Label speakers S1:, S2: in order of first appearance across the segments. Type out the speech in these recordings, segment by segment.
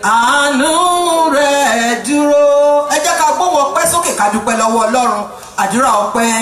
S1: àánú rẹ̀ dúró. Ẹ jẹ́ ká gbóhùn ọpẹ́ sókè ká dúpẹ́ lọ́wọ́ Ọlọ́run. Àdúrà ọpẹ́.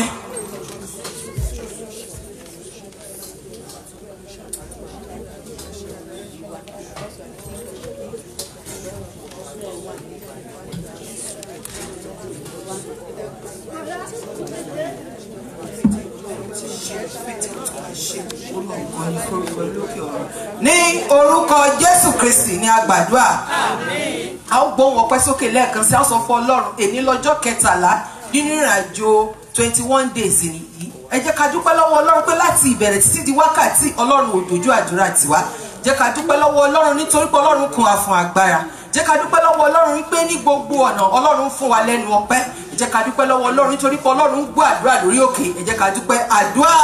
S1: Ní orúkọ Jésù Kristi ni a gbàdúrà. Àmín. A ó gbóhùn ọpẹ́ sókè lẹ́ẹ̀kan sí, a ó sọ fún Ọlọ́run èní lọ́jọ́ 13 nínú ìrìnàjò 21 days nìyí. Ẹ jẹ́ ká dúpẹ́ lọ́wọ́ Ọlọ́run pé láti ìbẹ̀rẹ̀ títí di wákàtí Ọlọ́run ò dojú àdúrà tiwa. Jẹ́ ká dúpẹ́ lọ́wọ́ Ọlọ́run nítorí pé Ọlọ́run kún wa fún agbára. Jẹ́ ká dúpẹ́ lọ́wọ́ Ọlọ́run wípé ní gbogbo ọ̀nà Ọlọ́run fún wa lẹ́nu ọpẹ́. Ẹ jẹ́ ká dúpẹ́ lọ́wọ́ Ọlọ́run nítorí pé Ọlọ́run gbọ́ àdúrà lórí òkè. Ẹ jẹ́ ká dúpẹ́ àdúrà.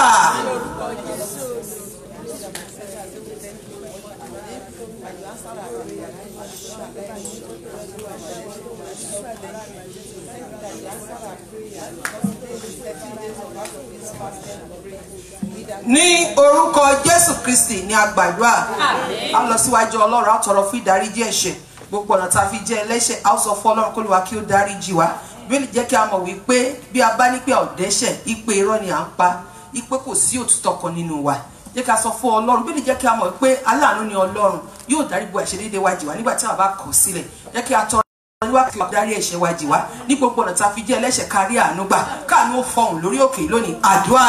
S1: Ní orúkọ Jésù Kristi ni a gbàdúrà. Àmín. A lọ síwájú Ọlọ́run, a tọrọ fún ìdáríjì ẹ̀ṣẹ̀. Gbogbo ọ̀nà tá a fi jẹ́ ẹlẹ́ṣẹ̀, a sọ fún Ọlọ́run kó Olúwa kí ó dáríjì wá. Bíbélì jẹ́ kí a mọ̀ wípé bí a bá ní pé a ò dẹ́ṣẹ̀, ìpè irọ́ ni à ń pa, ìpè kò sí òtítọ́ kan nínú wa. Jẹ́ ká sọ fún Ọlọ́run. Bíbélì jẹ́ kí a mọ̀ wípé aláàánú ni Ọlọ́run, yóò dárí gbogbo àìṣedéédé wa jì wá nígbà tí a bá kọ̀ sílẹ̀. Jẹ́ kí a tọrọ Olúwa kí ó dárí ẹ̀ṣẹ̀ wa jì wá ní gbogbo ọ̀nà tá a fi jẹ́ ẹlẹ́ṣẹ̀, kárí àánú gbà. Káàánú ó fọhùn lórí òkè lónìí. Àdúrà.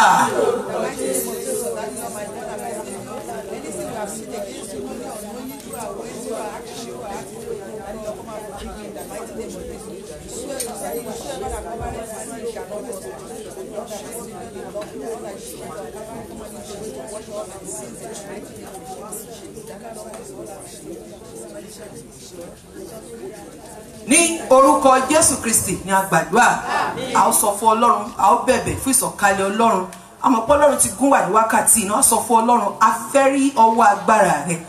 S1: Ní orúkọ Jésù Kristi ni a gbàdúrà. A ó sọ fún Ọlọ́run, a ó bẹ̀bẹ̀ fún ìsọ̀kalẹ̀ Ọlọ́run. Àmọ́ pé Ọlọ́run ti gún wà ní wákàtí iná. A sọ fún Ọlọ́run, a fẹ́ rí ọwọ́ agbára rẹ̀.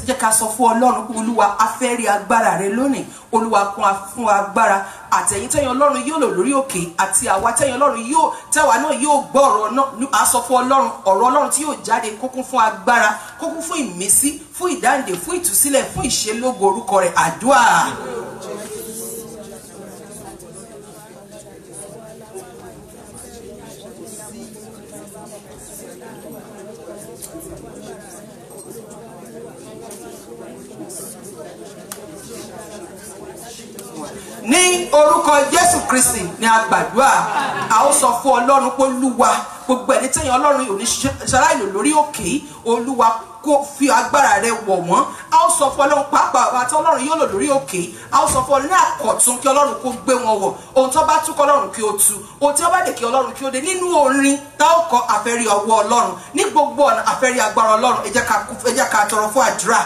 S1: Jẹ́ ká sọ fún Ọlọ́run pé Olúwa, a fẹ́ rí agbára rẹ̀ lónìí. Olúwa kún fún agbára. Àtẹ̀yìn tẹ́yìn Ọlọ́run yóò lò lórí òkè àti àwa tẹ́yìn Ọlọ́run yóò tẹ́wà náà yóò gbọ́ ọ̀rọ̀ náà. A sọ fún Ọlọ́run, ọ̀rọ̀ Ọlọ́run tí yóò jáde kó kún fún agbára, kó kún fún ìmísí, fún ìdáǹdè, fún ìtúsílẹ̀, fún ìṣelógo orúkọ rẹ̀. Àdúrà. Ní orúkọ Jésù Kristi ni a gbàdúrà. A ó sọ fún Ọlọ́run pé Olúwa, gbogbo ẹni tẹ́yìn Ọlọ́run ò ní ṣaláìlò lórí òkè, Olúwa kó fi agbára rẹ̀ wọ̀ wọ́n. A ó sọ fún Ọlọ́run pàápàá àti Ọlọ́run yóò lò lórí òkè. A ó sọ fún Ọlọ́run ní àkọ̀tún kí Ọlọ́run kó gbé wọn wọ̀. Ohun tó bá tú kí Ọlọ́run kí ó tú. Ohun tí ó bá dé kí Ọlọ́run kí ó dé. Nínú orin tá ó kọ àfẹ́rí ọwọ́ Ọlọ́run. Ní gbogbo ọ̀nà àfẹ́rí agbára Ọlọ́run. Ẹ jẹ́ ká tọrọ fún àdúrà.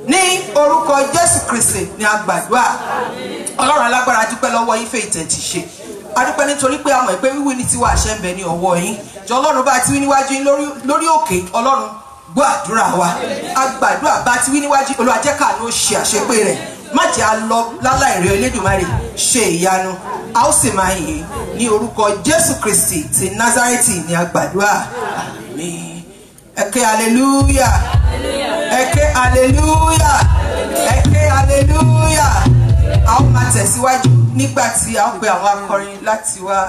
S1: Ní orúkọ Jésù Kristi ni a gbàdúrà. Ọlọ́run alágbára, dúpẹ́ lọ́wọ́ yín fẹ́ ìtẹ̀tì ṣe. A dúpẹ́ nítorí pé a mọ̀ pé wíwí ní tiwa àṣẹ ń bẹ ní ọwọ́ yín. Jọ Ọlọ́run bá ti wí níwájú yín lórí òkè, Ọlọ́run gbọ́ àdúrà wa. A gbàdúrà bá ti wí níwájú, Olúwa jẹ́ káàánú ó ṣe àṣepé rẹ̀. Má jẹ́ a lọ láláì rí Elédùmarè ṣe ìyanu. A ó sì máa yìn ní orúkọ Jésù Kristi ti Násárẹ́tì ni a gbàdúrà. Àmín. Ẹ ké hallelujah. Ẹ ké hallelujah. Ẹ ké hallelujah. A ó máa tẹ̀síwájú nígbà tí a ó pe àwọn akọrin láti wá.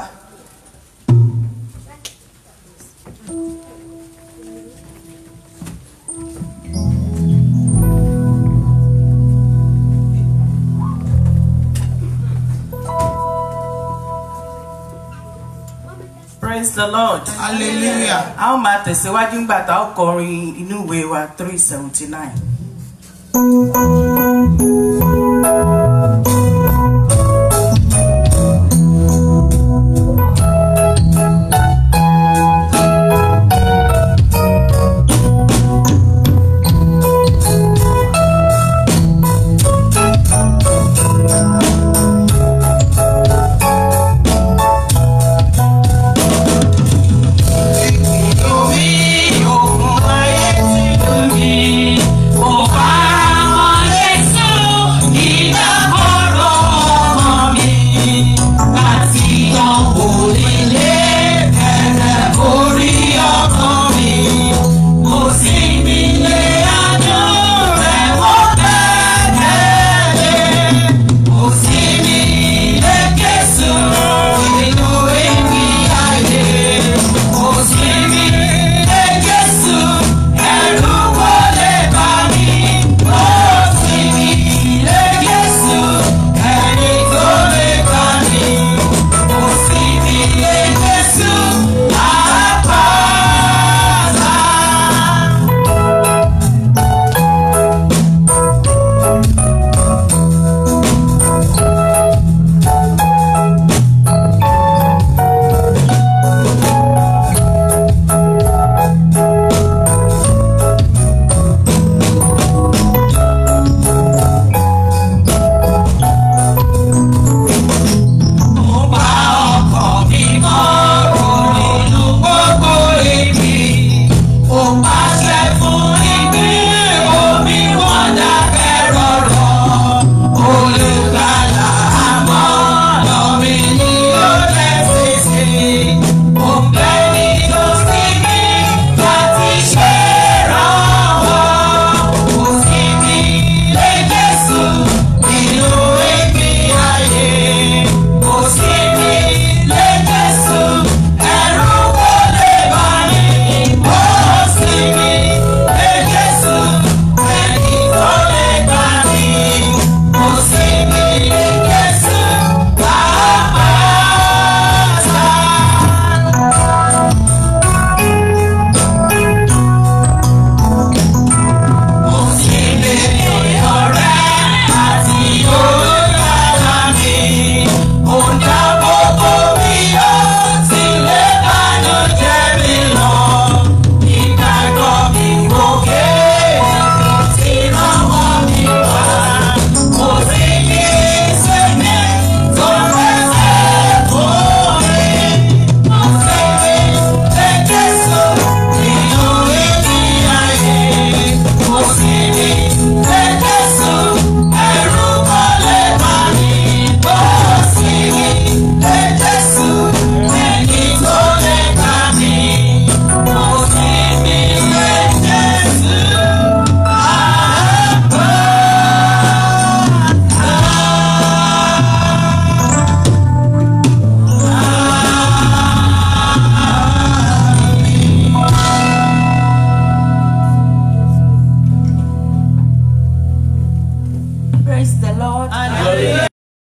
S1: Praise the Lord.
S2: Hallelujah.
S1: A ó máa tẹ̀síwájú nígbà tá a ó kọrin inú ìwé wa 379.
S3: Oh,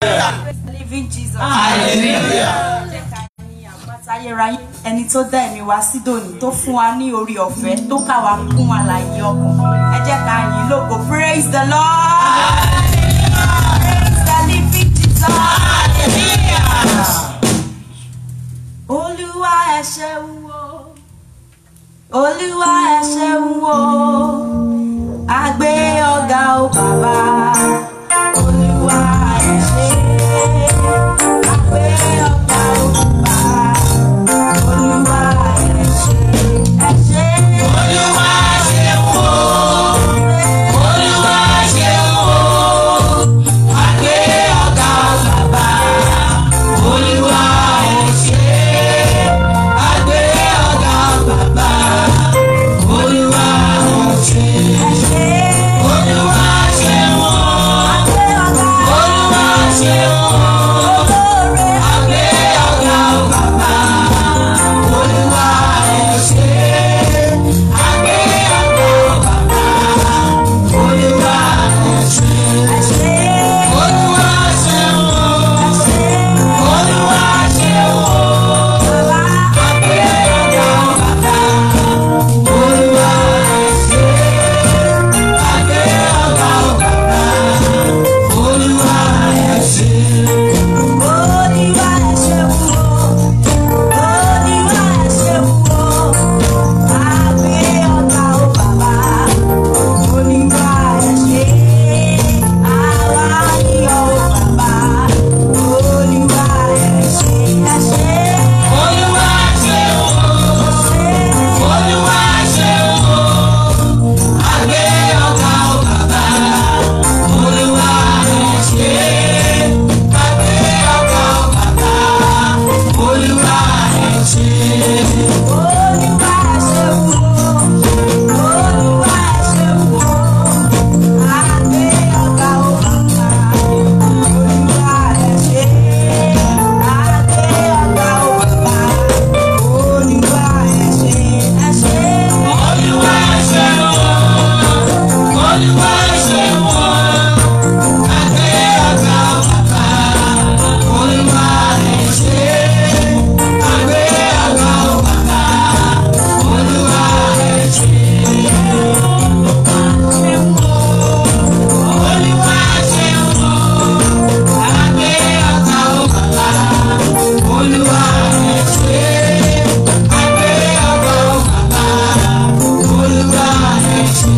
S2: Living Jesus.
S3: Hallelujah.
S2: Ayérayé ẹni tó dá ẹ̀mí wá sí dòní tó fún wa ní orí ọ̀fẹ́ tó ká wa kún àlàyé ọkàn. Ẹ jẹ́ ká yìn lógo. Praise the Lord. Praise the living Jesus. Olúwa ẹ ṣeun o. Olúwa ẹ ṣeun o. A gbé ọ̀gá o bàbá. Olúwa ẹ ṣé. A gbé ọ̀gá o bàbá. Olúwa ẹ ṣé. Ẹ ṣé. Olúwa ṣeun o. Olúwa ṣeun o. A gbé ọ̀gá o bàbá. Olúwa ẹ ṣé. A gbé ọ̀gá o bàbá. Olúwa ẹ ṣé. Ẹ ṣé. Olúwa ṣeun o. A gbé ọ̀gá. Olúwa ṣeun o. Olóore. A gbé ọ̀gá o bàbá. Olúwa ẹ ṣé. A gbé ọ̀gá o bàbá. Olúwa ẹ ṣé. Ẹ ṣé. Olúwa ṣeun o. Ẹ ṣé. Olúwa ṣeun o. Bàbá. A gbé ọ̀gá o bàbá. Olúwa ẹ ṣé. A gbé ọ̀gá o bàbá. Olúwa ẹ ṣé. Olúwa ẹ ṣeun o. Olúwa ẹ ṣeun o. A gbé ọ̀gá o bàbá. Olúwa ẹ ṣé. Àwa yìn ọ́ o bàbá. Olúwa ẹ ṣé. Ẹ ṣé. Olúwa ṣeun o. Olúwa ṣeun o. A gbé ọ̀gá o bàbá. Olúwa ẹ ṣé. A gbé ọ̀gá o bàbá. Olúwa ẹ ṣé. Olúwa ṣeun o. Olúwa ṣeun o. A gbé ọ̀gá o bàbá. Olúwa ẹ ṣé. A gbé ọ̀gá o bàbá. Olúwa ẹ ṣé. Ẹ ṣé. Olúwa ṣeun o. Olúwa ṣeun o. A gbé ọ̀gá o bàbá. Olúwa ẹ ṣé. A gbé ọ̀gá o bàbá. Olúwa ẹ ṣé. Olúwa ṣeun o. A gbé ọ̀gá o bàbá. Olúwa ẹ ṣé. A gbé ọ̀gá o bàbá. Olúwa ẹ ṣé.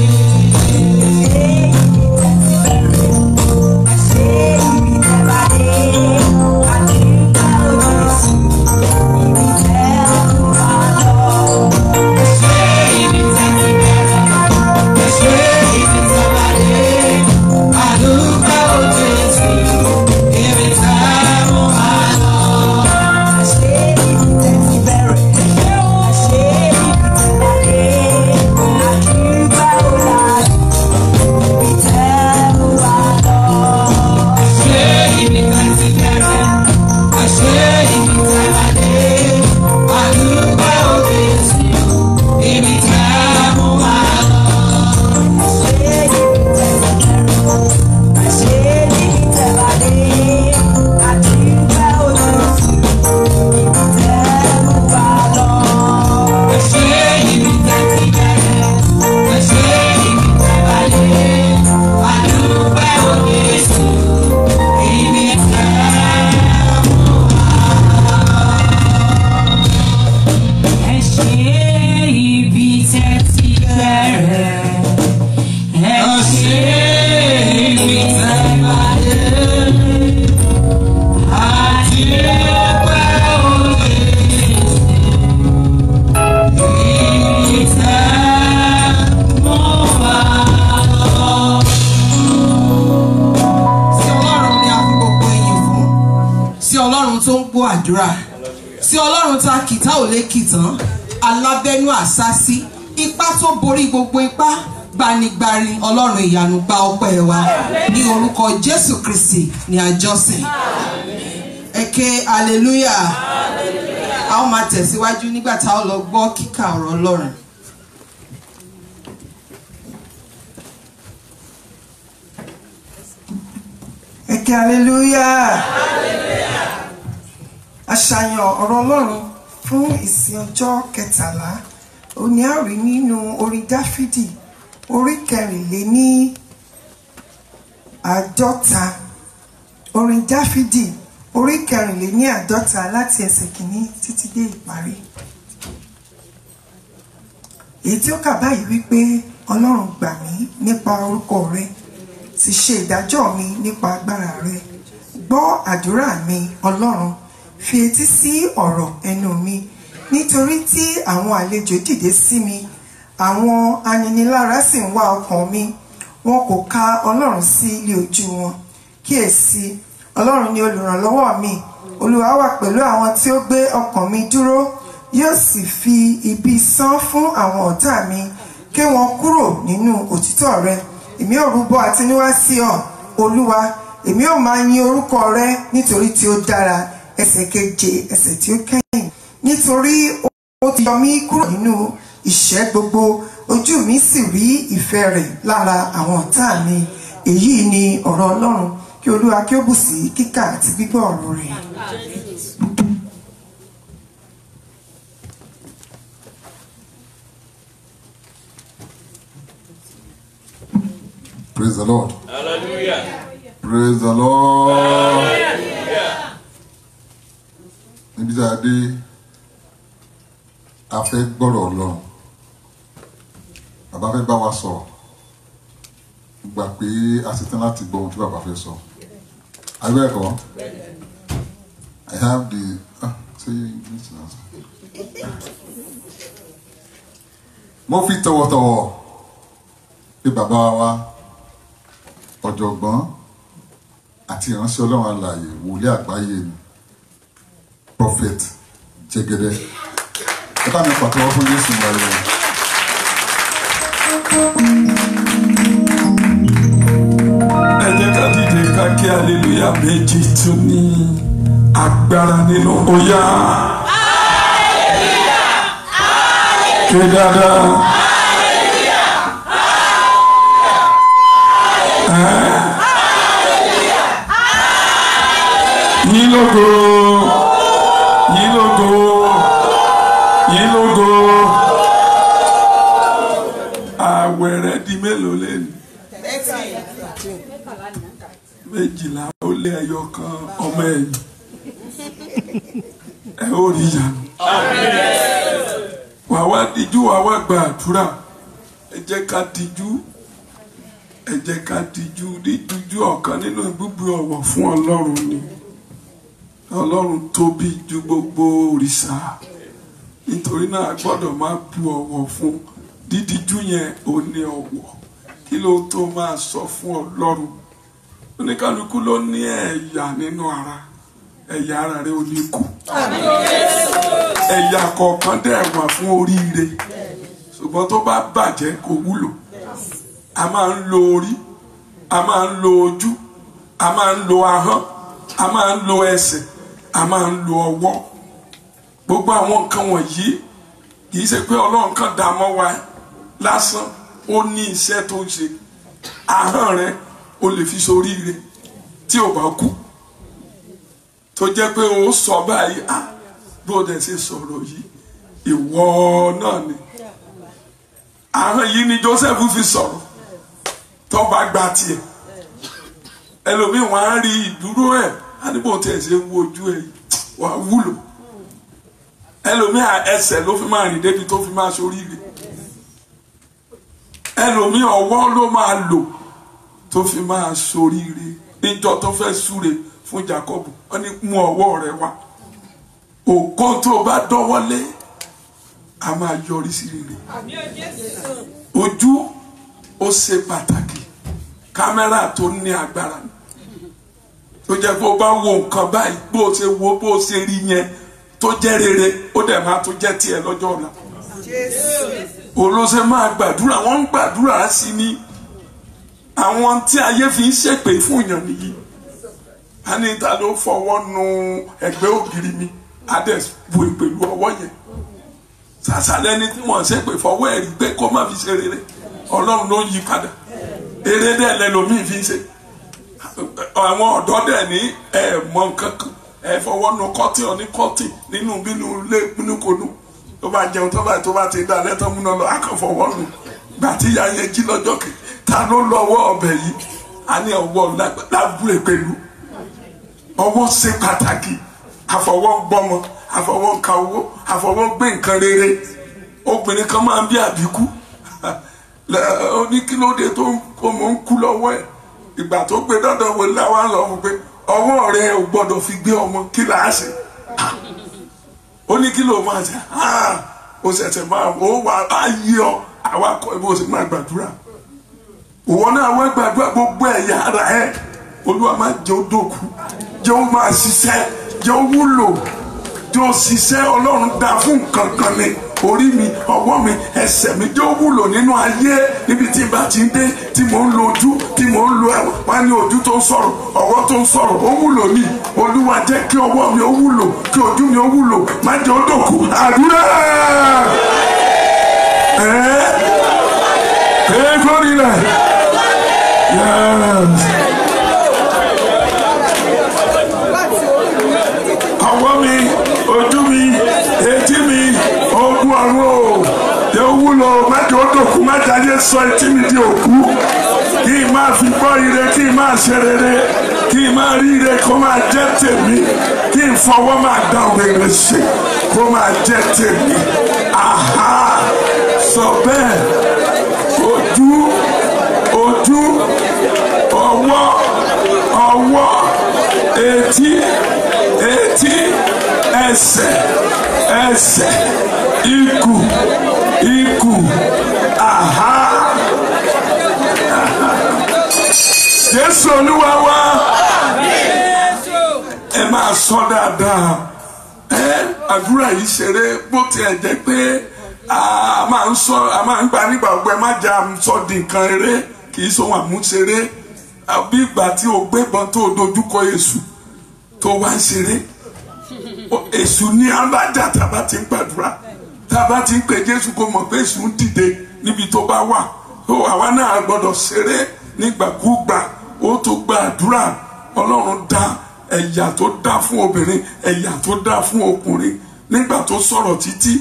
S2: Àdúrà sí Ọlọ́run tá kìtá ò lè kìtàn alábẹ́nú àsásí ipá tó borí gbogbo ipá gbanigbari Ọlọ́run ìyanu gba ọpẹ́ wa ní orúkọ Jésù Kristi ní àjọsìn ẹ ké hallelujah. A ó máa tẹ̀síwájú nígbà tá a lọ gbọ́ kíkà ọ̀rọ̀ Ọlọ́run.
S3: Eke hallelujah. Àṣàyàn ọ̀rọ̀ Ọlọ́run fún ìsìn ọjọ́ kẹtàlá òní a rí nínú orin Dáfídì orí 54. Orin Dáfídì orí 54 láti ẹsẹ̀ kìíní títí dé ìparí. Èyí tí ó kà báyìí wípé Ọlọ́run gbà mí nípa orúkọ rẹ, sì ṣe ìdájọ́ mi nípa agbára rẹ. Gbọ́ àdúrà mi Ọlọ́run, fi etí sí ọ̀rọ̀ ẹnu mi, nítorí tí àwọn àlejò dìde sí mi, àwọn aninilára sì ń wá ọkàn mi, wọn kò ka Ọlọ́run sí ilé ojú wọn. Kíyèsí, Ọlọ́run ni olùrànlọ́wọ́ mi, Olúwa wà pẹ̀lú àwọn tí ó gbé ọkàn mi dúró, yóò sì fi ibi san fún àwọn ọ̀tá mi, ké wọn kúrò nínú òtítọ́ rẹ. Èmi ò rúbọ àtinúwá sí ọ, Olúwa, èmi ò máa yin orúkọ rẹ nítorí tí ó dára. Ẹsẹ̀ 7 ẹsẹ̀ tí ó kẹ́yìn. Nítorí ó ti yọ mí kúrò nínú ìṣẹ́ gbogbo, ojú mi sì rí ìfẹ́ rẹ̀ lára àwọn ọ̀tá mi. Èyí ni ọ̀rọ̀ Ọlọ́run. Kí Olúwa kí ó bù sí kíkà àti gbígbọ́ ọ̀rọ̀ rẹ̀.
S4: Praise the Lord.
S5: Hallelujah.
S4: Praise the Lord.
S5: Hallelujah.
S4: Níbi tí a dé, a fẹ́ gbọ́rọ̀ Ọlọ́run. Bàbá fẹ́ bá wa sọ̀rọ̀. Gbà pé a ṣe tán láti gbọ́ ohun tí bàbá fẹ́ sọ. Àbẹ́ ẹ̀kọ́. I have the mo fi tọ̀wọ̀tọ̀wọ̀ pé bàbá wa ọ̀jọ̀gbọ́n àti ìránṣẹ́ Ọlọ́run alààyè wòlíì àgbáyé ni Prophet Jegede. Ẹ bá mi pàtẹ́wọ́ fún Jésù ìgbàlẹ̀.
S6: Ẹ jẹ́ ká dìde ká kí hallelujah méjì tún ní agbára nínú oyá. Ké dáadáa. Yín lógo, yín lógo, yín lógo. Àwẹ̀ rẹ̀ di mélòó lẹ́nu? 12 ó lé ẹyọ kan ọmọ ẹ̀yìn. Ẹ ó rí ìyanu. Wà wá díjú, wà wá gba àdúrà. Ẹ jẹ́ ká díjú. Ẹ jẹ́ ká díjú. Díjú ọ̀kan nínú gbogbo ọ̀wọ̀ fún Ọlọ́run ni. Ọlọ́run tóbi ju gbogbo òrìṣà. Nítorí náà a gbọ́dọ̀ máa bu ọ̀wọ̀ fún. Dídíjú yẹn ò ní ọ̀wọ̀. Kí ló tó máa sọ fún Ọlọ́run? Oníkálukú ló ní ẹ̀yà nínú ara. Ẹ̀yà ara rẹ̀ ò ní kú. Ẹ̀yà kọ̀ọ̀kan dẹ̀ wà fún oríire. Ṣùgbọ́n tó bá bàjẹ́ kò wúlò. A máa ń lo orí, a máa ń lo ojú, a máa ń lo ahọ́n, a máa ń lo ẹsẹ̀, a máa ń lo ọwọ́. Gbogbo àwọn nǹkan wọ̀nyí kì í ṣe pé Ọlọ́run kan dá mọ́ wa lásán. Ó ní iṣẹ́ tó ń ṣe. Ahọ́n rẹ o lè fi ṣoríire tí ò bá kú. Tó jẹ́ pé o sọ báyìí, bí o dẹ̀ ṣe sọ̀rọ̀ yìí, ìwọ náà ni. Ahọ́n yìí ni Joseph fi sọ̀rọ̀ tó bá gba tiẹ̀. Ẹlòmíì wọn á rí ìdúró ẹ̀, á ní bó tiẹ̀ ṣe ń wojú ẹ̀ wà wúlò. Ẹlòmíì ẹsẹ̀ ló fi máa rìn débi tó fi máa ṣoríire. Ẹlòmíì ọwọ́ ló máa lò tó fi máa ṣoríire. Níjọ́ tó fẹ́ súre fún Jacob, wọ́n ní mú ọwọ́ rẹ̀ wá. Òkò tó bá dọ́wọ́lé a máa yọrí sí rere. Ojú ó ṣe pàtàkì. Kámẹ́rà tó ní agbára tó jẹ́ pé ó bá wo nǹkan báyìí bó ṣe wo bó ṣe rí yẹn tó jẹ́ rere ó dẹ̀ máa tó jẹ́ tiẹ̀ lọ́jọ́ ọ̀la. Olóṣè máa gbàdúrà, wọ́n ń gbàdúrà sí ní àwọn tí ayé fi ń ṣèpè fún èèyàn nìyí. A ní ta ló fọwọ́ nu ẹgbẹ́ ògiri mi, a dẹ̀ bu ìpèlú ọwọ́ yẹn. Sàṣàlẹ̀ ni tí wọ́n ṣèpè fọwọ́ ẹ̀rí pé kó má fi ṣe rere. Ọlọ́run ló ń yí padà. Eré dẹ̀ lẹ́lòmíì fi ń ṣe. àwọn ọ̀dọ́ dẹ̀ ní mọ nǹkan kan fọwọ́ nu kọ́tì ọ ní kọ́tì nínú bínú ilé bínú konú tó bá jẹun tó bá ti dá lẹ́tọ́ múná lọ akọ̀fọwọ́ nu gbà tí ìyá yẹn jí lọ́jọ́ kì ta ló lọ́wọ́ ọbẹ̀ yìí a ní ọwọ́ lábúlé pẹ̀lú ọwọ́ ṣe pàtàkì àfọwọ́ gbọ́mọ àfọwọ́ ka owó àfọwọ́ gbé nǹkan rere obìnrin kan máa ń bí àbíkú ó ní kí ló dé tó mọ̀ ń kú lọ́wọ́ ẹ̀ ìgbà tó gbé dọ́dọ̀ wò láwa lọ fún pé ọwọ́ rẹ ò gbọ́dọ̀ fi gbé ọmọ kí là á ṣe ó ní kí ló máa ṣe ó ṣẹ̀ṣẹ̀ máa ó wà á yí ọ àwa kọ́ ẹ bó ṣe máa gbàdúrà òwò náà wọ́n gbàdúrà gbogbo ẹ̀yà ara ẹ̀ olúwa máa jẹ́ ó dòkú jẹ́ ó máa ṣiṣẹ́ jẹ́ ó wúlò jẹ́ ó ṣiṣẹ́ ọlọ́run dá fún nǹkan kan ni orí mi ọwọ́ mi ẹsẹ̀ mi jẹ́ ó wúlò nínú ayé níbi tí n bá ti ń dé tí mò ń lo ojú tí mò ń lo ẹwà wá ní ojú tó ń sọ̀rọ̀ ọwọ́ tó ń sọ̀rọ̀ ó wúlò ní olúwa jẹ́ kí ọwọ́ mi ó wúlò kí ojú mi ó wúlò má jẹ́ ó dòkú àdúrà kórì rẹ̀ ọwọ́ mi ojú mi etí mi ogun ọ̀run o yóò wúlò májò òdòkú májàyé sọ etí mi di òkú kí n máa fi gbọ́ ire kí n máa ṣe rere kí n máa rí ire kó máa jẹ́ tèmi kí n fọwọ́ máa dá òwèrè ṣe kó máa jẹ́ tèmi àhá sọ bẹ́ẹ̀ ojú ọwọ́ etí ẹsẹ̀ ikù àhá Jésù Olúwa wa ẹ máa sọ dáadáa àdúrà yìí ṣeré bó tiẹ̀ jẹ́ pé a máa ń gbà nígbà ọgbẹ́ má jà sọ di nǹkan eré kì í sọ wọn àmúṣeré bí ìgbà tí o gbébọn tó o dojúkọ Èṣù tó wá ń ṣeré Èṣù ní alájà tàbá ti ń gbàdúrà tàbá ti ń pè Jésù kó mọ̀ pé Èṣù ń dìde níbi tó bá wà tó àwa náà gbọ́dọ̀ ṣeré nígbàkúgbà ó tó gbàdúrà Ọlọ́run dá ẹ̀yà tó dá fún obìnrin ẹ̀yà tó dá fún ọkùnrin nígbà tó sọ̀rọ̀ títí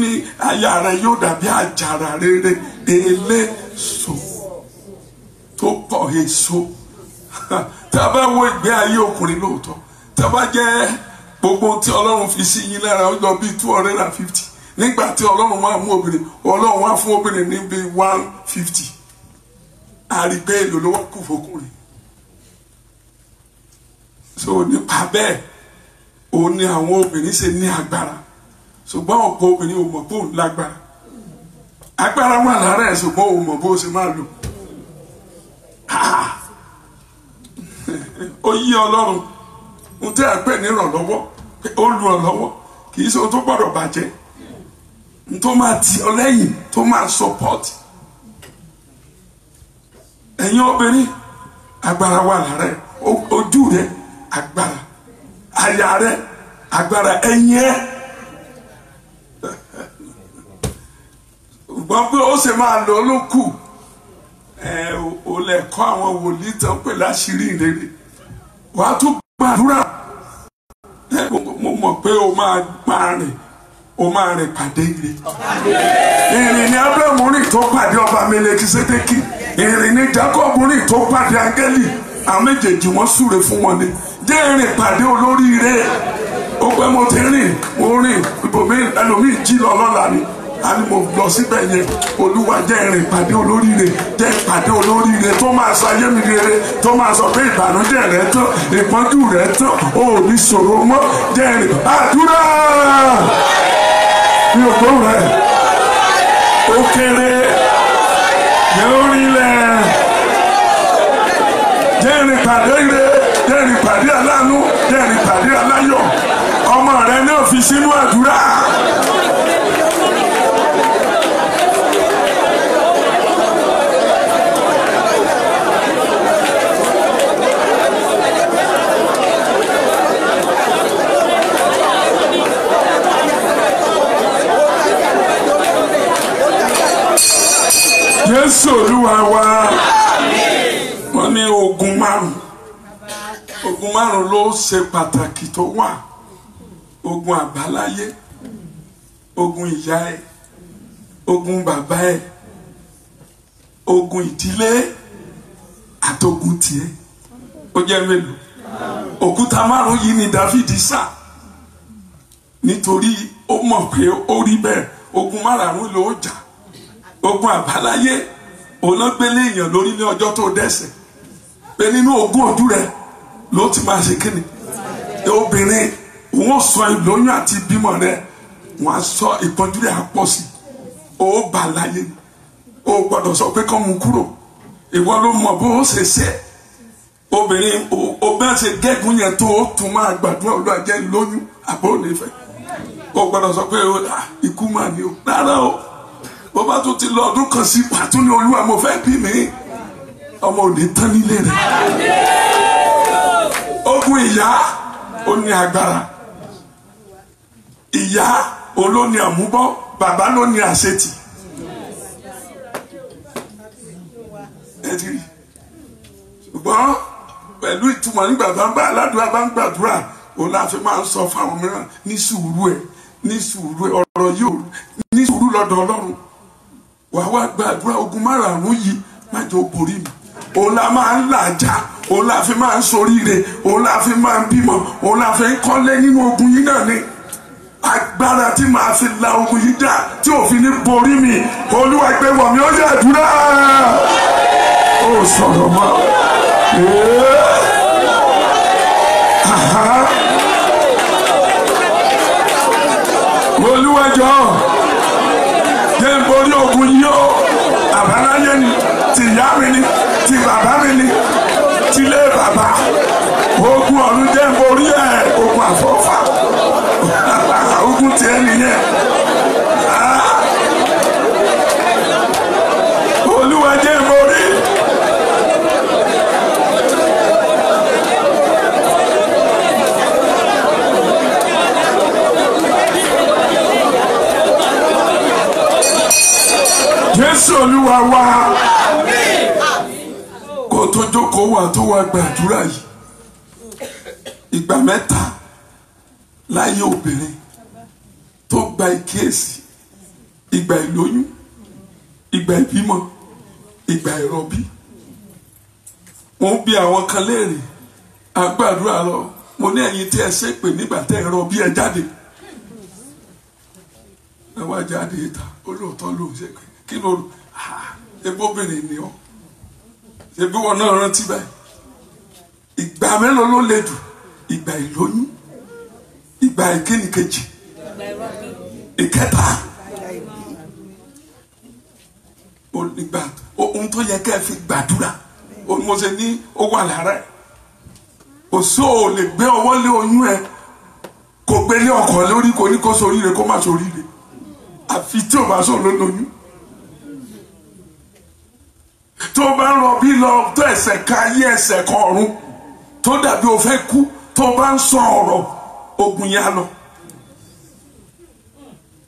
S6: ní aya rẹ̀ yóò dàbí àjàrà rere eléso tó pọ̀ èso tá a bá wo ìgbé ayé ọkùnrin lóòótọ́ tá a bá jẹ́ gbogbo tí Ọlọ́run fi sí yín lára ó lọ bí 250 nígbà tí Ọlọ́run máa mú obìnrin Ọlọ́run wá fún obìnrin ní bí 150 àrígbé èlò ló wá kù fọkùnrin so nípa bẹ́ẹ̀ òun ni àwọn obìnrin ṣe ní agbára ṣùgbọ́n ọ̀pọ̀ obìnrin ò mọ̀ bó ń lágbára agbára wà lára ẹ̀ ṣùgbọ́n ò mọ̀ bó ṣe máa lò ó yí Ọlọ́run ń tẹ́ ẹ pé ní ìrànlọ́wọ́ pé ó lu ìrànlọ́wọ́ kì í ṣe ohun tó gbọ́dọ̀ bàjẹ́ n tó máa tì ọ lẹ́yìn tó máa support ẹ̀yin obìnrin agbára wà lára ẹ̀ ojú rẹ̀ agbára àyà rẹ̀ agbára ẹ̀yìn ẹ̀ gbọ́n pé ó ṣe máa lò ó ló kù ó lè kọ́ àwọn wòlíì tán pè láṣìírí ìrere wàá tún gbàdúrà mo mọ̀ pé o máa rìn pàdé ire ìrìn ní Ábúráhámù rìn tó pàdé ọba Mẹlẹkisédékì ìrìn ní Jákọ́bù rìn tó pàdé áńgẹ́lì àwọn méjèèjì wọ́n súre fún wọn ni jẹ́ ìrìn pàdé olóríire ó pẹ́ mo ti rìn ibòmí ẹlòmíì jí lọ lọ́la ni a ní mo lọ síbẹ̀ yẹn Olúwa jẹ́ ìrìn pàdé olóríire jẹ́ ìpàdé olóríire tó máa sọ ayé mi rere tó máa sọ pé ìbànújẹ́ rẹ tán ìpọ́njú rẹ tán ó ní ṣòro mọ́ jẹ́ ìrìn àdúrà ní ògbó rẹ ó kéré jẹ́ orílẹ̀ jẹ́ ìrìn pàdé ire jẹ́ ìrìn pàdé aláàánú jẹ́ ìrìn pàdé aláyọ̀ ọmọ rẹ ní òfin sínú àdúrà. Jésù Olúwa wa wọ́n ní ogun márùn márùn ló ṣe pàtàkì tó wà: ogun àbáláyé, ogun ìyá ẹ, ogun bàbá ẹ, ogun ìdílé àtogun tiẹ̀. Ó jẹ́ mélòó? Òkúta márùn yìí ni Dáfídì sá nítorí ó mọ̀ pé ó rí bẹ́ẹ̀. Ogun márùn ló jà. Ogun àbáláyé onágbélé èèyàn lórí ní ọjọ́ tó dẹ́ṣẹ̀, pé nínú ogún ojú rẹ ló ti máa ṣe kíni. Obìnrin òun sọ ìlóyún àti ìbímọ rẹ, wọn á sọ ìpọ́njú rẹ á pọ̀ sí. Ó bà láyé, ó gbọ́dọ̀ sọ pé kán mú kúrò. Ìwọ ló mọ̀ bó ṣe ṣe. Obìnrin ó bẹ́ẹ̀ ṣe gẹ́gùn yẹn tó tún máa gbàdúrà Olúwa jẹ́ lóyún àbúrò nífẹ̀ẹ́. Ó gbọ́dọ̀ sọ pé ikú mà ní o. Rárá o, bó bá tún ti lọ ọdún kan sí pàtó ní Olúwa mo fẹ́ bí mi, ọmọ ò ní tán nílé rẹ̀. Ogun ìyá ó ní agbára. Ìyá ló ní àmúbọ́, bàbá ló ní àṣetì. Ẹ ti rí. Ṣùgbọ́n pẹ̀lú ìtumọ̀ nígbà bá ń bá aládùúgbò bá ń gbàdúrà, òun la fi máa ń sọ fáwọn mìíràn ní sùúrù ẹ̀, ní sùúrù ẹ̀, ọ̀rọ̀ yìí ní sùúrù lọ́dọ̀ Ọlọ́run. Wàá wá gbàdúrà ogun márùn-ún yìí má jẹ́ ó borí mi. Òun la máa ń làjà, òun la fi máa ń soríire, òun la fi máa ń bímọ, òun la fi ń kọ́lé nínú ogun yìí náà ni. Agbára tí màá fi la ogun yìí dà tí òfin ní borí mi, Olúwa gbé wọ̀ mí, ó yẹ àdúrà. Ó sọ̀rọ̀ mọ́. Olúwa jọ̀ọ́ jẹ́ n borí ogun yìí o. Àbáláyé ni, ti ìyá mi ni, ti bàbá mi ni, ti ilé bàbá. Ogun ọ̀run jẹ́ n borí ẹ̀. Ogun àfọ́fà, ogun tiẹ̀ nìyẹn. Olúwa jẹ́ n borí. Jésù Olúwa wa. Kó tó jókòó wà tó wá gbàdúrà yìí, ìgbà mẹ́ta láyé obìnrin tó gba ìkíyèsí: ìgbà ìlóyún, ìgbà ìbímọ, ìgbà ìrọbí. Wọ́n bí àwọn kan léèrè, àgbàdúrà lọ, mo ní ẹ̀yin tí ẹ ṣépè nígbà tẹ́ ẹ rọbí ẹ jáde. Ẹ wá jáde ìta, olóòótọ́ ló ń ṣe pé kí ló ebóbìnrin ni ọ, ṣebí wọn náà rántí báyìí. Ìgbà mélòó ló lè dù? Ìgbà ìlóyún, ìgbà ìkíníkejì, ìkẹta. Ìgbà ohun tó yẹ kẹ́ ẹ fi gbàdúrà, mo ṣe ní ó wà lára ẹ̀. Òṣó ò lè gbé ọwọ́ lé oyún ẹ kò gbé lé ọkọ̀ lórí, kò ní kó soríire kó má soríire, àfi tí ò bá sọ ló lóyún. Tó bá ń rọbí lọ tó ẹsẹ̀ kan ayé ẹsẹ̀ kan ọ̀run, tó dàbí o fẹ́ kú, tó bá ń sọ ọ̀rọ̀ ogun yá lọ.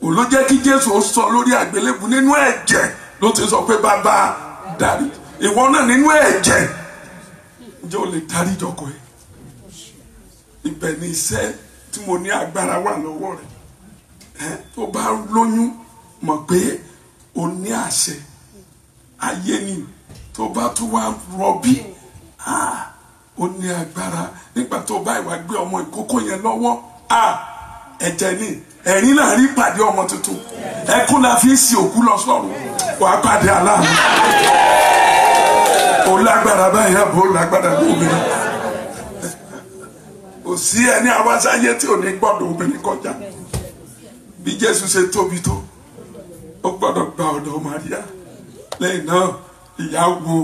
S6: Ò ló jẹ́ kí Jésù ó sọ lórí àgbélébù, nínú ẹ̀jẹ̀ ló ti sọ pé bàbá dárí. Ìwọ náà nínú ẹ̀jẹ̀ ǹjẹ́ o lè dárí jọkọ ẹ̀? Ibẹ̀ ni iṣẹ́ tí mo ní agbára wà lọ́wọ́ rẹ̀. Tó bá lóyún mọ̀ pé o ní àṣẹ ayé ni. Tó bá tún wá rọbí, ó ní agbára. Nígbà tó bá ìwà gbé ọmọ ìkókó yẹn lọ́wọ́, ẹ̀jẹ̀ ni, ẹ̀rín náà rí pàdé ọmọ tuntun, ẹkún la fi ń sin òkú lọ sọ́run, wàá pàdé aláàánú. Ó lágbára báyìí àbò lágbára lóbìnrin. Kò sí ẹni àwásáyé tí ò ní gbọ́dọ̀ obìnrin kọjá. Bí Jésù ṣe tóbi tó, ó gbọ́dọ̀ gba ọ̀dọ̀ Màríà. Lẹ́yìn náà ìyá wo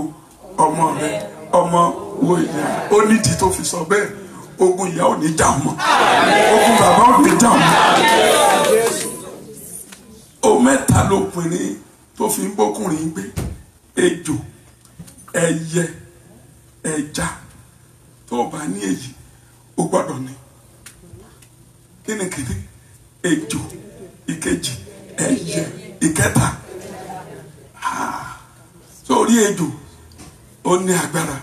S6: ọmọ rẹ̀, ọmọ wo ìyá. Ó nídìí tó fi sọ bẹ́ẹ̀. Ogun ìyá ò ní jà mọ́, ogun bàbá ò ní jà mọ́. O mẹ́ta lóbìnrin tó fi ń bọ́kùnrin gbé: ejò, ẹyẹ, ẹja. Tó o bá ní èyí, o gbọ́dọ̀ ní. Kíni kìíní? Ejò, ìkejì, ẹyẹ, ìkẹta. Sórí ejò ó ní agbára,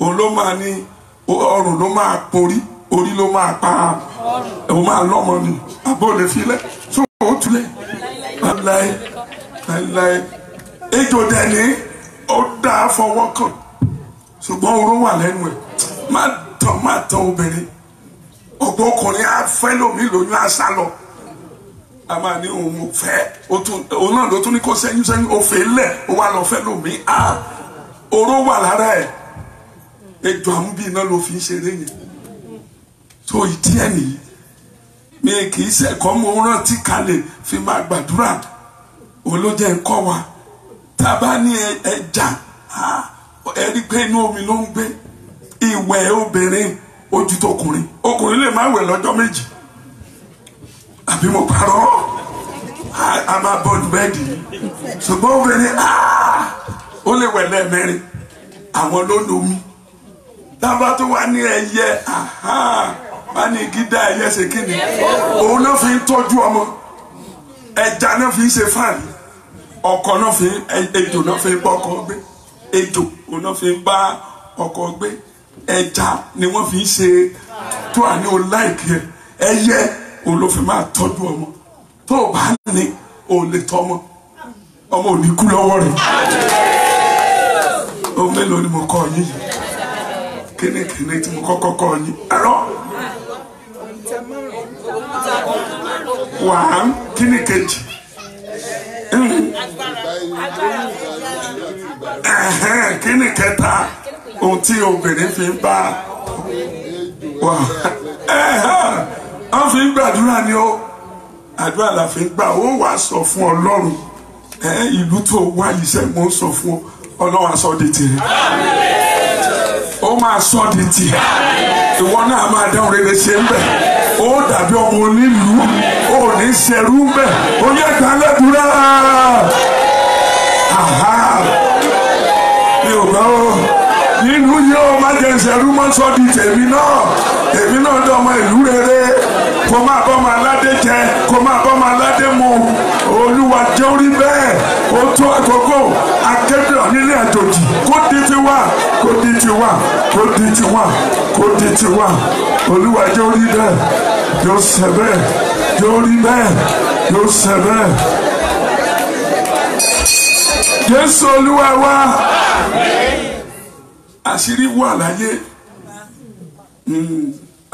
S6: òun ló máa ní ọrùn ló máa porí orí ló máa pa òun máa lọ́mọ ni àbó lè filẹ̀ tó o tulẹ̀ láéláé ejò dẹni ó dáa fọwọ́ kàn ṣùgbọ́n oró wà lẹ́nu ẹ̀ má tàn obìnrin ọ̀pọ̀ ọkùnrin á fẹ́ lómi lóyún á sá lọ a máa ní òun ò fẹ́ òun náà ló tún ní kó sẹ́yìn ó fẹ́ lẹ̀ ó wà lọ fẹ́ lómi oró wà lára ẹ̀ ejò àmúbí iná ló fi ń ṣeré yẹn tó ìdí ẹ̀ nìyí mi kì í ṣẹ̀kọ́ mo rántí kalẹ̀ fi máa gbàdúrà olójẹ́ ń kọ́ wa tá a bá ní ẹja ẹ rí pé inú omi ló ń gbé ìwẹ̀ obìnrin ojú tọkùnrin ọkùnrin lè má wẹ̀ lọ́jọ́ méjì àbí mo parọ́ a máa bọ́ọ̀lù bẹ́ẹ̀dì ṣùgbọ́n obìnrin ó lè wẹ̀ lẹ́ẹ̀mẹ́rin àwọn ló lomi dábàá tó wà ní ẹyẹ wà ní gídá ẹyẹ ṣe kí ni òun náà fi ń tọ́jú ọmọ ẹja náà fi ń ṣe fáàrí ọkọ náà fi ejò náà fi ń bá ọkọ gbé ejò òun náà fi ń bá ọkọ gbé ẹja ni wọ́n fi ń ṣe tó à ní o láìkí ẹyẹ òun ló fi máa tọ́jú ọmọ tó o bá ní o lè tọ́ ọmọ ò ní kú lọ́wọ́ rẹ̀ ohun mélòó ni mo kọ́ yín yìí kíni tí mo kọ́kọ́ kọ́ yín ẹ̀rọ wàá kíni kejì kíni kẹta ohun tí obìnrin fi ń bá wọ́n fi ń gbàdúrà ni ó àdúrà la fi ń gbà ó wàá sọ fún Ọlọ́run ìlú tó wá yìí sẹ́ mo ń sọ fún Ọlọ́run aṣọ di tiẹ̀ ó máa sọ di tiẹ̀ ìwọ náà máa dáhùn rere ṣe ń bẹ̀ ó dàbí ọmọ onílùú ó ní ṣerú ń bẹ̀ ó yẹ ká lẹ́dúrà mi ò gbọ́ nínú yóò má jẹ ìṣẹ̀rú mọ́ sọ di tèmi náà dọ́mọ ìlú rere kó máa bọ́ máa ládé jẹ kó máa bọ́ máa ládé mu Olúwa jẹ́ orí bẹ́ẹ̀ ó tó àkókò akéde nílé àjòjì kó di tiwa kó di tiwa kó di tiwa kó di tiwa Olúwa jẹ́ orí bẹ́ẹ̀ yóò ṣẹ bẹ́ẹ̀ jẹ́ orí bẹ́ẹ̀ yóò ṣẹ bẹ́ẹ̀ Jésù Olúwa wa àṣírí wà láyé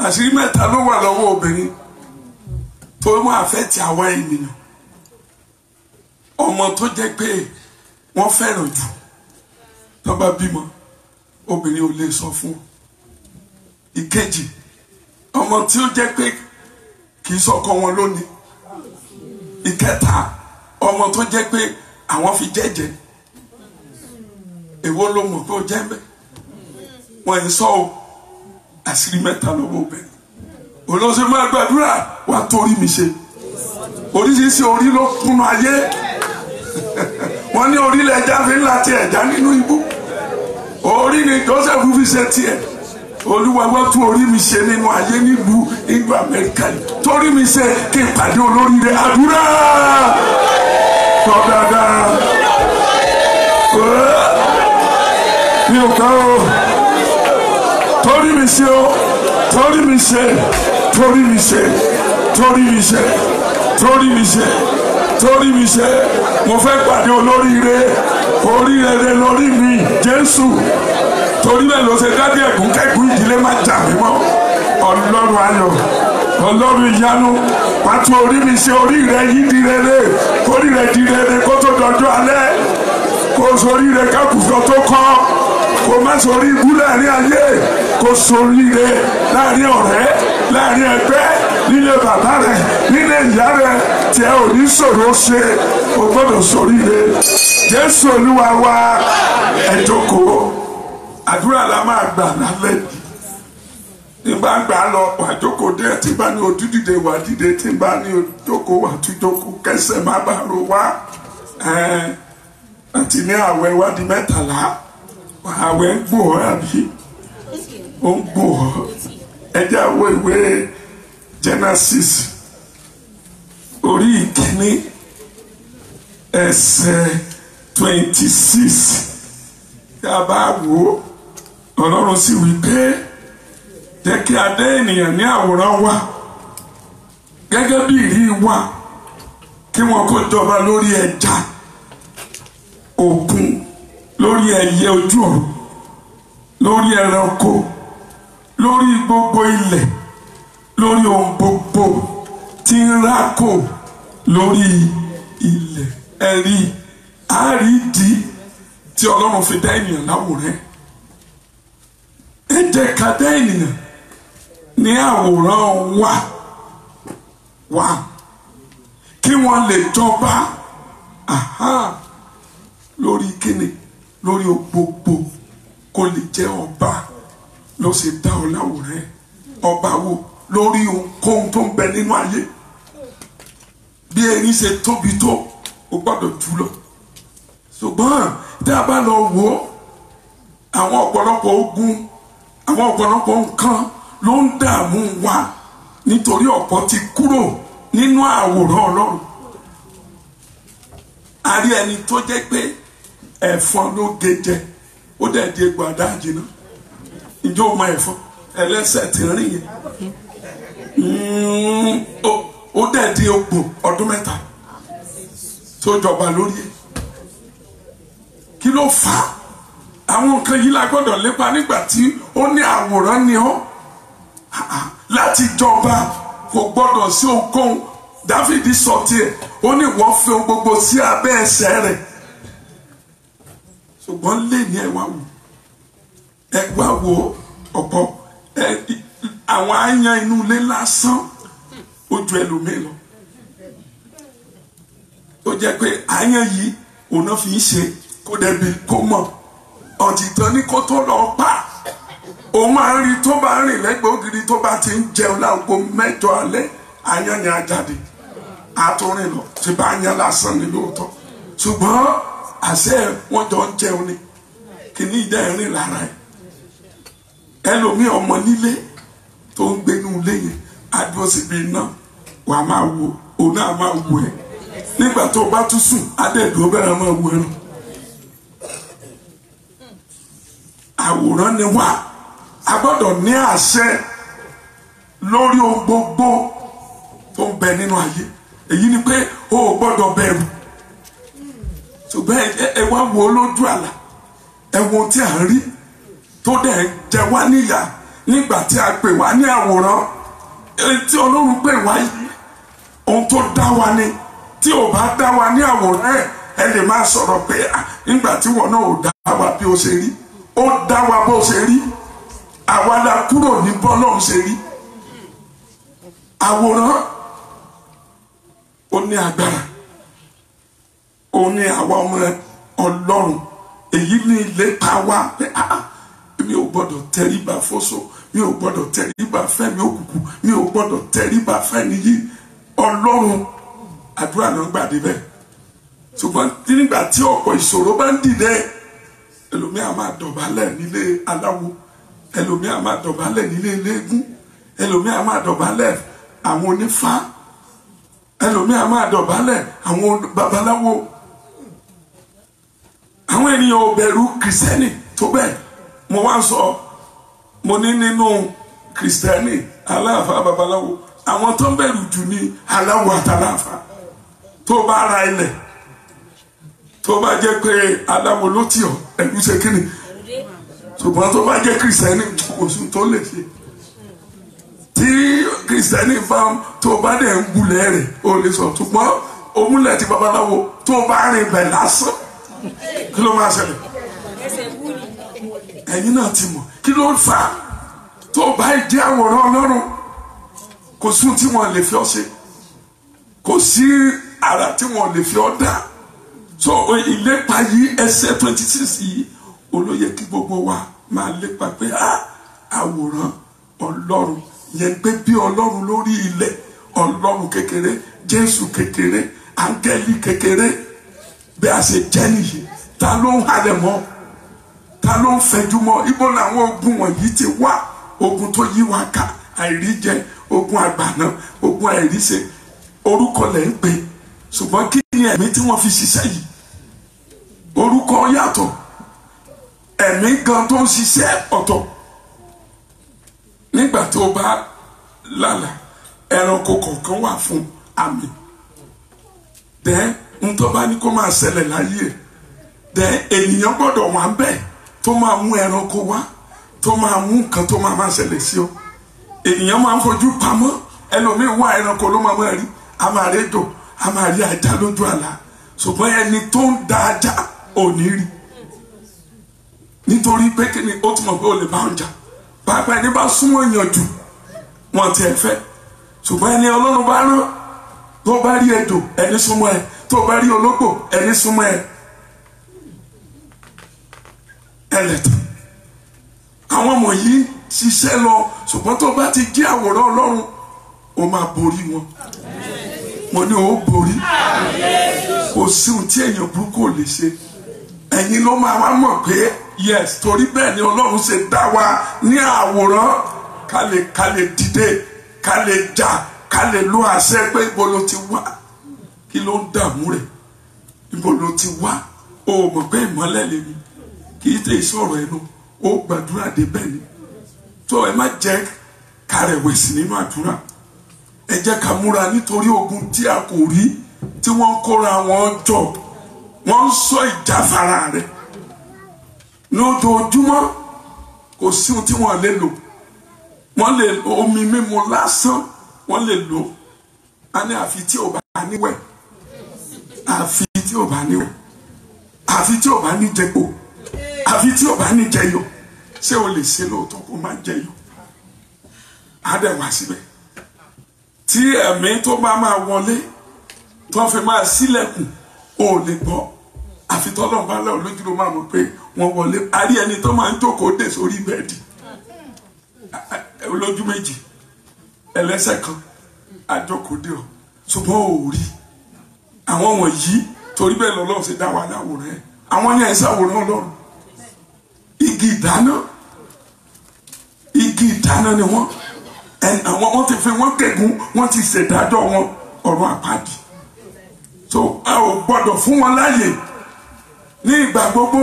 S6: àṣírí mẹ́ta ló wà lọ́wọ́ obìnrin tó máa fẹ́ ti àwa ènìyàn ọmọ tó jẹ́ pé wọ́n fẹ́ràn jù tó bá bímọ obìnrin ò lè sọ fún ìkejì ọmọ tí ó jẹ́ pé kì í sọkọ wọn lónìí ìkẹta ọmọ tó jẹ́ pé àwọn fi jẹ́jẹ́ èwo ló mọ̀ tó jẹ́ bẹ́ẹ̀ wọ́n ń sọ àṣírí mẹ́ta lọ́wọ́ obìnrin olóṣèlú máa gbàdúrà wà torí mi ṣe oríṣiríṣi orí ló kúnnú ayé wọ́n ní orílẹ̀ ẹja fi ń la ti ẹ̀já nínú ibú orí ni Joseph fi ṣe tiẹ̀ Olúwa wọ́n tún orí mi ṣe nínú ayé nílùú Amẹ́ríkà yìí torí mi ṣe kí n pàdé olóríire àdúrà tọ́ dáadáa mi ò kọ́ o torí mi ṣe o torí mi ṣe torí mi ṣe torí mi ṣe torí mi ṣe torí mi ṣe mo fẹ́ pàdé olóríire oríire lórí mi Jésù torí bẹ́ẹ̀ ló ṣe dádì ẹ̀gún kẹ́gún ìdílé má jà mí mọ́ Ọlọ́run ayọ̀ Ọlọ́run ìyanu pàtó orí mi ṣe oríire yìí di rere kórìíre di rere kó tó dọjọ́ alẹ́ kó soríire kákùsọ tó kọ́ kó má sórí ibú láàrin ayé kó soríire láàrin ọ̀rẹ́ láàrin ẹgbẹ́ nílé bàbá rẹ nílé ìyá rẹ tí ẹ ò ní ṣòro ṣe o gbọ́dọ̀ soríire Jésù Olúwa wa ẹ jókòó àdúrà la máa gbà lálẹ́ nígbà gbà lọ wà jókòó dé tí bá ní ojú dìde wà dìde tí bá ní jókòó wà tún jókòó kẹsẹ̀ má bàa ro wá àti ní àwẹ̀ wádìí mẹ́tàlá àwẹ̀ ń gbò ọ́ àbí ó ń gbò ọ́ ẹjẹ́ àwọ̀ ìwé Genesis orí ìkíní ẹsẹ̀ 26 tí a bá wò Ọlọ́run sì wí pé jẹ́ kí a dá ènìyàn ní àwòrán wa gẹ́gẹ́ bí ìrí wa kí wọn kó jọba lórí ẹja òkun, lórí ẹyẹ ojú ọ̀run, lórí ẹranko, lórí gbogbo ilẹ̀, lórí ohun gbogbo tí ń rákò lórí ilẹ̀. Ẹ̀rí àrídì tí Ọlọ́run fi dá ènìyàn láwòrán. Ẹ jẹ́ ká dá ènìyàn ní àwòrán wa kí wọ́n lè jọba lórí kíni, lórí gbogbo, kó lè jẹ́ ọba ló ṣe dá ọ láwòrán. Ọba wo? Lórí ohunkóhun tó ń bẹ nínú ayé. Bí erin ṣe tóbi tó, o gbọ́dọ̀ jù lọ. Ṣùgbọ́n tí a bá lọ wò àwọn ọ̀pọ̀lọpọ̀ ogun, àwọn ọ̀pọ̀lọpọ̀ nǹkan ló ń dààmú wa nítorí ọ̀pọ̀ ti kúrò nínú àwòrán Ọlọ́run. A rí ẹni tó jẹ́ pé ẹ̀fọn ló gé jẹ, ó dẹ̀ di egbò àdáàjì náà. Ǹjẹ́ o mọ ẹ̀fọn ẹlẹ́sẹ̀ tí ń rìn yẹn? Ó dẹ̀ di egbò ọdún 3 tó jọba lórí ẹ̀. Kí ló fà á? Àwọn nǹkan yìí la gbọ́dọ̀ lépa nígbà tí ó ní àwòrán ni ọ́. Láti jọba kò gbọ́dọ̀ sí ohunkóhun. Dáfídì sọ tiẹ̀, ó ní wọ́n fi ohun gbogbo sí abẹ́ ẹsẹ̀ rẹ̀. Ṣùgbọ́n lè ní ẹ wá wò ọ̀pọ̀ àwọn aáyán inú ilé lásán ó ju ẹlòmíì lọ. Ó jẹ́ pé aáyán yìí òun náà fi ń ṣe kó dẹbi kó mọ̀ ọ̀tìtàn ní kó tó lọ pa. Òun máa ń rí tó bá rìn lẹ́gbẹ̀ẹ́ ògiri tó bá ti ń jẹun láago 8 alẹ́, aáyán ni a jáde àtúnrìn lọ tí bá yán lásán ni lóòótọ́. Ṣùgbọ́n àṣẹ wọn jọ ń jẹun ni kìíní ìdá ẹ̀rín lára ẹ̀. Ẹlòmíì ọmọ nílé tó ń gbénú ilé yẹn adúró síbi iná wàá máa wo, òun náà máa wo ẹ. Nígbà tó bá tún sùn adẹ́ẹ̀dúró bẹ̀rẹ̀ máa wo ẹran. Àwòrán ni wá, a gbọ́dọ̀ ní àṣẹ lórí ohun gbogbo tó ń bẹ nínú ayé. Èyí ni pé o ò gbọ́dọ̀ bẹ̀rù. Ṣùgbọ́n ẹ wá wo lójú àlá, ẹ wo tí à ń rí tó dẹ̀ jẹ wá níyà nígbà tí a pè wá ní àwòrán. Tí Ọlọ́run pè wá yìí, ohun tó dá wa ni. Tí ò bá dá wa ní àwòrán ẹ lè máa sọ̀rọ̀ pé nígbà tí wọn náà ò dá wa bí ó ṣe rí. Ó dá wa bó ṣe rí. Àwa la kúrò ní bọ́lọ́run ṣe rí. Àwòrán ó ní agbára, ó ní àwa ọmọ Ọlọ́run. Èyí ní ìlépa wa pé mi ò gbọ́dọ̀ tẹríba fóso, mi ò gbọ́dọ̀ tẹríba fẹ́mi òkùnkùn, mi ò gbọ́dọ̀ tẹríba fẹ́ni yìí. Ọlọ́run àdúrà náà gbàdé bẹ́ẹ̀. Ṣùgbọ́n nígbà tí ọ̀pọ̀ ìṣòro bá ń dìde, ẹlòmíì á máa dọ̀bálẹ̀ nílé aláwo, ẹlòmíì á máa dọ̀bálẹ̀ nílé eléégún, ẹlòmíì á máa dọ̀bálẹ̀ àwọn onífá, ẹlòmíì á máa dọ̀bálẹ̀ àwọn babaláwo. Àwọn ènìyàn ò bẹ̀rù kìrìsìtẹ́nì tó bẹ́ẹ̀. Mo wá sọ, mo ní nínú kìrìsìtẹ́nì aláàfáà babaláwo, àwọn tó ń bẹ̀rù jù ní aláwo àtàláàfáà. Tó bá ra ilẹ̀, tó bá jẹ́ pé aláwo ló tì ọ́, ẹ̀rù ṣe kíni. Ṣùgbọ́n tó bá jẹ́ kìrìsìtẹ́nì kò sí tó lè ṣe. Tí kìrìsìtẹ́nì bá tó bá dẹ̀ ń gulẹ̀ rẹ̀ ó lè sọ. Ṣùgbọ́n omúlẹ̀ ti babaláwo tó bá rìn bẹ̀ lásán, kí ló máa ṣẹlẹ̀? Ẹ̀yin náà ti mọ̀ kí ló fà á. Tó bá jẹ́ àwòrán Ọlọ́run, kò sí tí wọ́n lè fi ọ́ ṣe, kò sí ara tí wọ́n lè fi ọ́ dá. So ìlépa yìí ẹsẹ̀ 26 yìí olóye kí gbogbo wa máa lépa pé àwòrán Ọlọ́run yẹn pé bí Ọlọ́run lórí ilẹ̀, Ọlọ́run kékeré, Jésù kékeré, áńgẹ́lì kékeré, bí a ṣe jẹ́ nìyí. Ta ló ń halẹ̀ mọ́? Ta ló ń fẹjú mọ́? Ibo làwọn ogun wọ̀nyí ti wá? Ogun tó yí wa ká, àìríjẹ, ogun àgbàná, ogun àìríṣe, orúkọ lẹ̀ ń pè. Ṣùgbọ́n kí ni ẹ̀mí tí wọ́n fi ṣiṣẹ́ yìí? Orúkọ yàtọ̀, ẹ̀mí gan tó ń ṣiṣẹ́ ọ̀tọ̀. nígbà tó bá lálà ẹranko kọ̀ọ̀kan wà fún àmì dẹ́ ń tó bá ní kó máa ṣẹlẹ̀ láyé dẹ́ ènìyàn gbọ́dọ̀ wà bẹ́ẹ̀ tó máa mú ẹranko wá tó máa mú nǹkan tó máa ṣẹlẹ̀ sí ọ. Ènìyàn máa ń fojú pamọ́, ẹlòmíín wá ẹranko ló máa rí, a máa rí ejò, a máa rí ajá lójú àlá, ṣùgbọ́n ẹni tó ń da ajá ò ní rí nítorí pé kí ni ó tún mọ̀ pé ó lè bá ń jà. Pàápàá ẹni bá súnmọ́ èèyàn jù wọn ti ẹ̀ fẹ́, ṣùgbọ́n ẹni Ọlọ́run bá rán tó bá rí ejò ẹni súnmọ́ ẹ, tó bá rí ológbò ẹni súnmọ́ ẹ. Ẹlẹ́tàn àwọn ọmọ yìí ṣiṣẹ́ lọ, ṣùgbọ́n tó bá ti jẹ́ àwòrán Ọlọ́run ó máa borí wọn. Mo ní ó borí, kò sí ohun tí èèyàn burúkú ò lè ṣe. Ẹ̀yin ló máa wá mọ̀ pé yes, torí bẹ́ẹ̀ ni Ọlọ́run ṣe dá wa ní àwòrán ká lè dìde, ká lè jà, ká lè lo àṣẹ pé ibo ló ti wá, kí ló ń dààmú rẹ̀, ibo ló ti wá. O mọ̀ pé ìmọ́lẹ̀ lè mi kì í tẹ̀ sọ̀rọ̀ ẹnu, ó gbàdúrà dé bẹ́ẹ̀ ni. Tó ẹ má jẹ́ ká rẹ̀wẹ̀sì nínú àdúrà, ẹ jẹ́ ká múra nítorí ogun tí a kò rí tí wọ́n kóra wọn jọ, wọ́n ń sọ ìjáfara rẹ̀ lójoojúmọ́. Kò sí ohun tí wọ́n lè lò, wọ́n lè omi mímu lásán wọ́n lè lò. A ní àfi tí ò bá níwẹ̀, àfi tí ò bá níwẹ̀, àfi tí ò bá ní jẹpo, àfi tí ò bá ní jẹyọ. Ṣé o lè ṣe lóòótọ́ kó má jẹyọ? Á dẹ̀ wá síbẹ̀ tí ẹ̀mí tó bá máa wọlé tó fi máa ṣílẹ̀kùn ò lè gbọ́, àfi tọ́lọ́ bá lọ́ọ̀ lójú ló máa mọ̀ pé wọ́n wọlé. A rí ẹni tó máa ń jókòó dè sórí bẹ́ẹ̀dì olójú méjì ẹlẹ́sẹ̀ kan àjókòó dè ọ́, ṣùgbọ́n ò rí. Àwọn wọ̀nyí torí bẹ́ẹ̀ lọ́lọ́run ṣe dá wa láwòrán ẹ̀. Àwọn yẹn ṣàwòrán Ọlọ́run. Igi ìdáná ni wọ́n. Àwọn ti fi wọ́n kẹ̀gún, wọ́n ti ṣèdájọ́ wọn ọ̀rọ̀ àpáàdì. So a ò gbọ́dọ̀ fún wọn láàyè ní ìgbà gbogbo.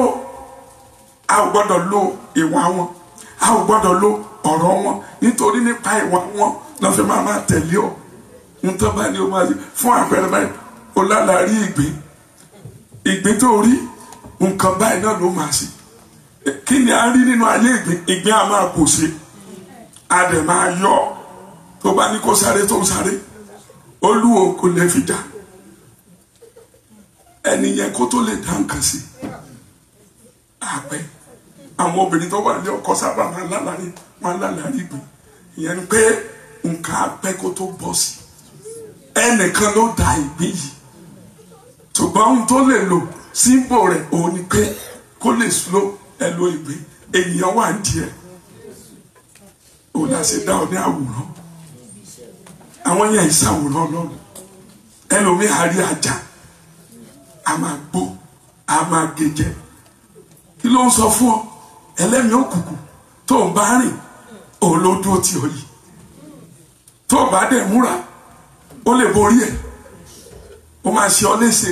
S6: A ò gbọ́dọ̀ lo ìwà wọn, a ò gbọ́dọ̀ lo ọ̀rọ̀ wọn, nítorí nípa ìwà wọn lọ fi máa tẹ̀lé ọ. Nítorí bá ní o máa ṣe fún àpẹẹrẹ báyìí, o lálàá rí ìgbín tó rí nǹkan báyìí náà ló máa ṣe. Kí ni a rí nínú ayé ìgbín a máa kò ṣe, a dẹ̀ máa yọ. Tó bá ní kó sáré tó ń sáré, Olúwo kò lè fi dá ẹni yẹn kó tó lè dá nǹkan sí. Àpẹ àwọn obìnrin tó wà ní ọkọ sábà máa lálàrí ìgbín, ìyẹn ni pé nǹkan apẹ kó tó bọ́ sí. Ẹnìkan ló dá ìgbín yìí, ṣùgbọ́n ohun tó lè lò símbò rẹ̀ òun ni pé kó lè slow ẹlò ìgbín. Ènìyàn wà ń díẹ̀, òun là ṣe dá ọ ní àwòrán. Àwọn yẹn ìṣàwòrán Ọlọ́run. Ẹlòmíì á rí ajá, a máa gbó, a máa gèjẹ. Kí ló ń sọ fún ọ? Ẹlẹ́mìí òkùnkùn tó ń bá rìn òun ló dúró tì ọ yìí. Tó bá dẹ̀ múra ó lè borí ẹ̀, ó máa ṣe ọ léṣe,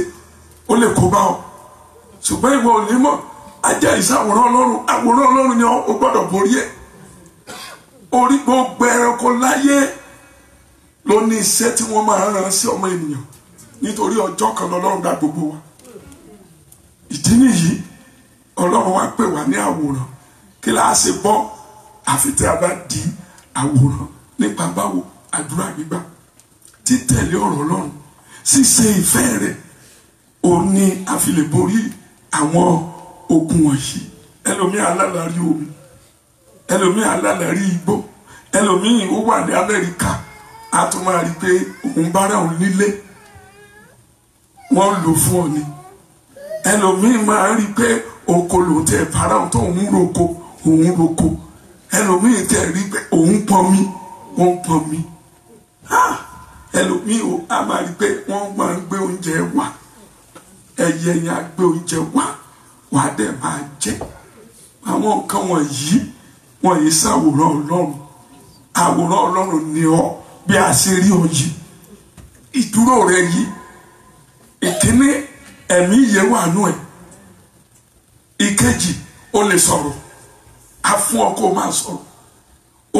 S6: ó lè kó bá ọ. Ṣùgbọ́n ìwọ ò ní mọ̀, ajá ìṣàwòrán Ọlọ́run. Àwòrán Ọlọ́run ni o gbọ́dọ̀ borí ẹ̀. Orí gbogbo ẹranko láyé ló ní iṣẹ́ tí wọ́n máa rán sí ọmọ ènìyàn, nítorí ọjọ́ kan lọ́lọ́run dá gbogbo wa. Ìdí nìyí Ọlọ́run wá pè wá ní àwòrán. Kí la ṣe bọ́ àfi tí a bá di àwòrán? Nípa báwo? Àdúrà gbígbà, títẹ̀lé ọ̀rọ̀ Ọlọ́run, ṣíṣe ìfẹ́ rẹ̀, ó ní a fi lè borí àwọn ogun wọ̀nyí. Ẹlòmíì alálàárí omi, ẹlòmíì alálàárí igbó, ẹlòmíì ó wà ní Amẹ́ríkà, a tún máa rí pé òun bára òun nílé, wọ́n lò fún ọ ni. Ẹlòmíì máa rí pé oko lòun tẹ̀ bára òun tó òun roko. Ẹlòmíì tẹ̀ rí pé òun pọnmi, òun pọnmi. Ẹlòmíì a máa rí pé wọ́n máa ń gbé oúnjẹ wá, ẹyẹ yẹn á gbé oúnjẹ wá, wàá dẹ̀ máa jẹ. Àwọn nǹkan wọ̀nyí wọ́n yìí ṣàwòrán Ọlọ́run. Àwòrán Ọlọ́run ni ọ bí a ṣe rí ọ yìí. Ìdúró rẹ yìí, ìkíní ẹ̀mí yẹ wà nù ẹ̀. Ìkejì o lè sọ̀rọ̀, a fún ọ kó máa sọ̀rọ̀. O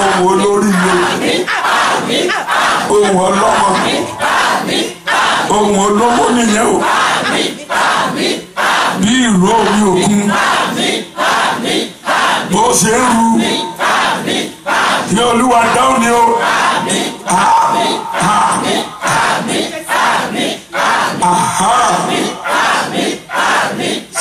S6: ohun olóríire, ohun ọlọ́mọ, ohun olówó nìyẹn o, bí ìró omi òkun bó ṣe ń ru ní Olúwa dáhùn ni o.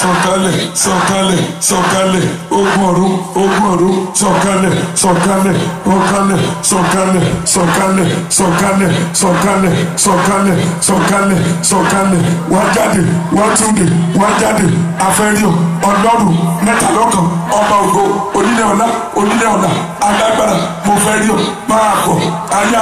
S6: Sọ̀kalẹ̀, sọ̀kalẹ̀, sọ̀kalẹ̀, ogun ọ̀run, ogun ọ̀run, sọ̀kalẹ̀, sọ̀kalẹ̀, sọ̀kalẹ̀, sọ̀kalẹ̀, sọ̀kalẹ̀, sọ̀kalẹ̀, sọ̀kalẹ̀, sọ̀kalẹ̀, sọ̀kalẹ̀, sọ̀kalẹ̀, wá jáde, wá túnde, wá jáde, afẹ́rí o, Ọlọ́run mẹ́ta lọ́kan, ọba ògo, onílé ọlá, onílé ọlá, alágbára, mo fẹ́ rí o, máa bọ̀, ayá,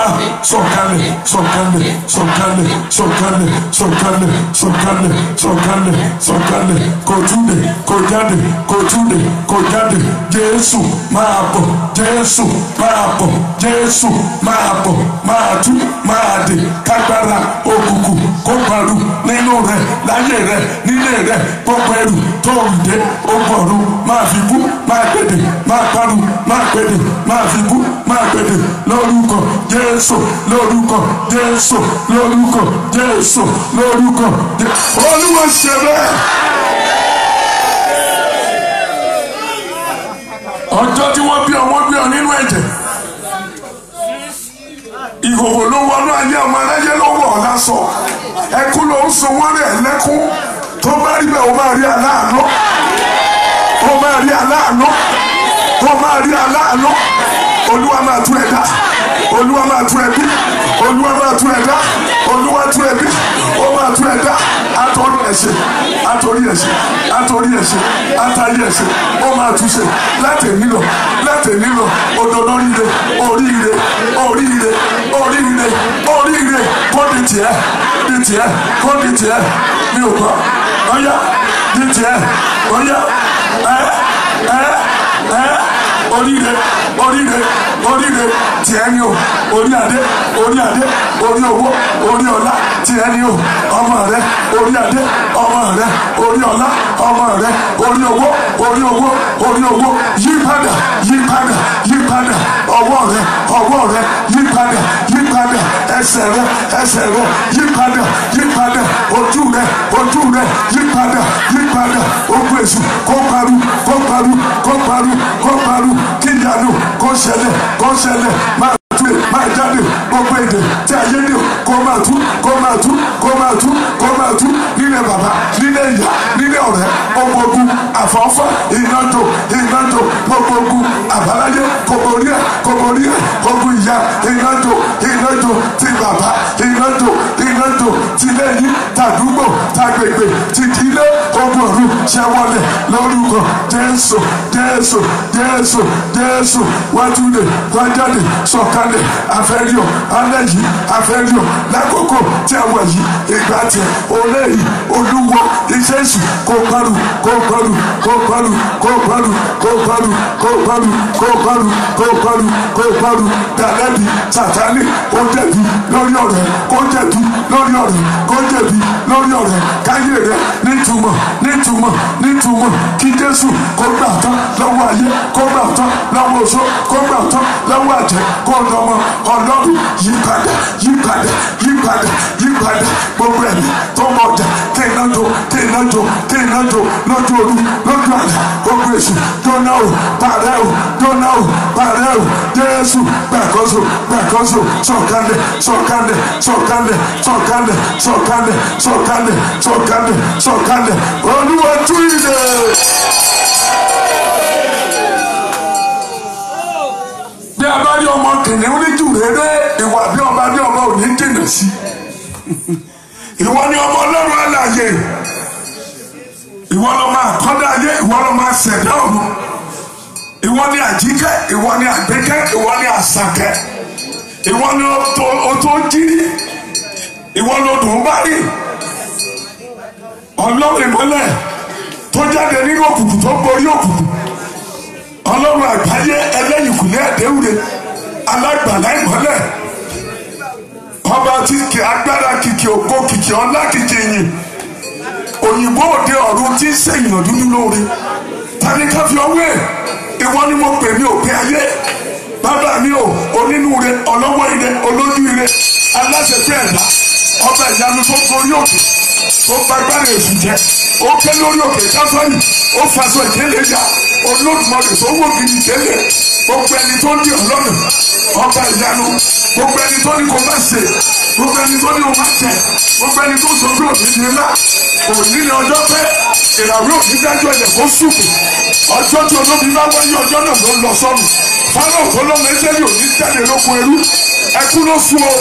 S6: sọ̀kalẹ̀, sọ̀kalẹ̀, sọ̀kalẹ̀, sọ̀kalẹ̀, sọ̀kalẹ̀, sọ̀kalẹ̀, sọ̀kalẹ̀, sọ̀kalẹ̀, kò túnde, kò jáde, kò túnde, kò jáde, Jésù máa bọ̀, Jésù máa bọ̀, Jésù máa bọ̀, máa tú, máa dè, kágbára òkùnkùn kó parun nínú rẹ, láyé rẹ, nílé rẹ, gbogbo ẹrù tó ń dé ọgbọ̀rún máa fi kú, máa gbèdè, máa parun, máa gbèdè, máa fi kú, máa gbèdè, lórúkọ Jésù, lórúkọ Jésù, lórúkọ Jésù, lórúkọ Jésù. Olúwa ṣe bẹ́ẹ̀. Ọjọ́ tí wọ́n bí ọmọ gbé ọ nínú ẹ̀jẹ̀, ìhòòhò ló wọnú ayé ọmọ aráyé ló wọ̀ ọ́ lásọ, ẹkún ló ń sun wọ́n rẹ̀ lẹ́kún, tó bá rí bẹ́ẹ̀ o máa rí aláàánú, o máa rí aláàánú, o máa rí aláàánú. Olúwa máa tú ẹ dá, Olúwa máa tú ẹ bí, Olúwa máa tú ẹ dá, Olúwa tú ẹ bí, ó máa tú ẹ dá, àtọ́rí ẹ̀ṣẹ̀, àtọ́rí ẹ̀ṣẹ̀, àtọ́rí ẹ̀ṣẹ̀, àtàrí ẹ̀ṣẹ̀, ó máa tú ṣe láti nílò, láti nílò, òdodo oríire, oríire, oríire, oríire, oríire, kó di tiẹ̀, di tiẹ̀, kó di tiẹ̀, mi ò gbọ́, ọ̀yá, di tiẹ̀, ọ̀yá, oríire, oríire, oríire, tiẹ̀ ni o, orí adé, orí adé, orí owó, orí ọlá, tiẹ̀ ni o, ọmọ rẹ, orí adé, ọmọ rẹ, orí ọlá, ọmọ rẹ, orí owó, orí owó, orí owó, yípadà, yípadà, yípadà, ọwọ́ rẹ, yípadà, yípadà, ẹsẹ̀ rẹ, yípadà, yípadà, ojú rẹ, yípadà, yípadà, ogun èṣù kó parun, kó parun, kó parun, kó parun, kíyanu kó ṣẹlẹ̀, kó ṣẹlẹ̀, máa tú, máa jáde, gbogbo èdè tí ayé ní o, kó máa tú, kó máa tú, kó máa tú, kó máa tú, nílẹ̀ bàbá, nílẹ̀ ìyá, nílẹ̀ ọ̀rẹ́, gbogbo ogun àfọ́fọ́, ìnájò, gbogbo ogun àbáláyé, kò borí ẹ̀, ogun ìyá, ìnájò, ti bàbá, ìnájò, ti lẹ́yìn, tàdúgbò, tàgbègbè, ti dílé, ogun ọ̀run ṣẹ́wọ́lẹ̀ lórúkọ Jésù, Jésù, Jésù, Jésù, wájúlẹ̀, wájáde, sọ̀kalẹ̀, afẹ́ríọ̀, alẹ́ yìí, afẹ́ríọ̀, lákòókò tí a wà yìí, ìgbà tiẹ̀, olè yìí, olúwo, iṣẹ́ èṣù, kó parun, kó parun, kó parun, kó parun, kó parun, kó parun, kó parun, kó parun, kó parun, dàlẹ́bi, Sátánì, ó jẹ̀bi lórí ọ̀rẹ́, kó jẹ̀bi lórí ọ̀rẹ́, kó jẹ̀bi lórí ọ̀rẹ́, káyé rẹ̀ nítumọ̀, kí Jésù kó gbà tán lọ́wọ́ ayé, kó gbà tán lọ́wọ́ oṣó, kó gbà tán lọ́wọ́ àjẹ́, kó dọmọ Ọlọ́run, yípadà, yípadà, yípadà, yípadà, gbogbo ẹ̀mí tó mọ̀ ọjà, kéènájò, lójú òru, lójú àlá, gbogbo èṣù, jóná o, parẹ́ o, jóná o, parẹ́ o, Jésù gbàkóso, gbàkóso, sọ̀kalẹ̀, sọ̀kalẹ̀, sọ̀kalẹ̀, sọ̀kalẹ̀, sọ̀kalẹ̀, sọ̀kalẹ̀, sọ̀kalẹ̀, sọ̀kalẹ̀, Olúwa tú ìdè. Bí a bá rí ọmọ kìnìún ní jùrẹ́rẹ́, ìwà bí ọba ò ní jìnnà sí. Ìwọ ni ọmọ Ọlọ́run alààyè, ìwọ ló máa kọ́dá ayé, ìwọ ló máa ṣẹ̀dá ọ̀run, ìwọ ni àjíkẹ́, ìwọ ni àgbékẹ́, ìwọ ni àṣàkẹ́, ìwọ ni o tó jírí, ìwọ ló dùn bá rí, Ọlọ́run ìmọ́lẹ̀ tó jáde nínú òkùnkùn tó borí òkùnkùn, Ọlọ́run àgbáyé ẹlẹ́yìnkùlé àdéhùre, alágbàlá ìmọ́lẹ̀, ọba tí agbára kìkì ògo kìkì ọlá kìkì ìyìn, òyìnbó òde ọ̀run tí ń ṣèyàn dúdú lóore, tani ká fi ọwọ́ ẹ̀, ìwọ ni mo pè ní òpin ayé, bàbá mi o onínúure ọlọ́wọ́ ire olójú ire aláṣẹfẹ́ ẹ̀dá ọba ìyanu tó gorí òkè tó gbàgbára èṣù jẹ ó ké lórí òkè káfọ́nì ó faṣọ ìdílé ya olódùmarè tó wò kiri ìdílé gbogbo ẹni tó ní ọlọ́run ọba ìyanu gbogbo ẹni tó ní kò má ṣe gbogbo ẹni tó ní kò má jẹ gbogbo ẹni tó sọ pé òbí ni ńlá òní ni ọjọ́ pé ìràwé òbí dájọ́ ilẹ̀ kó sùkù ọjọ́ tí olóbi bá wáyé ọjọ́ náà ló lọ sọ́nù fáwọn ògbólóhùn ẹsẹ̀lì òní jáde lóko ẹrú ẹkú ló sùn o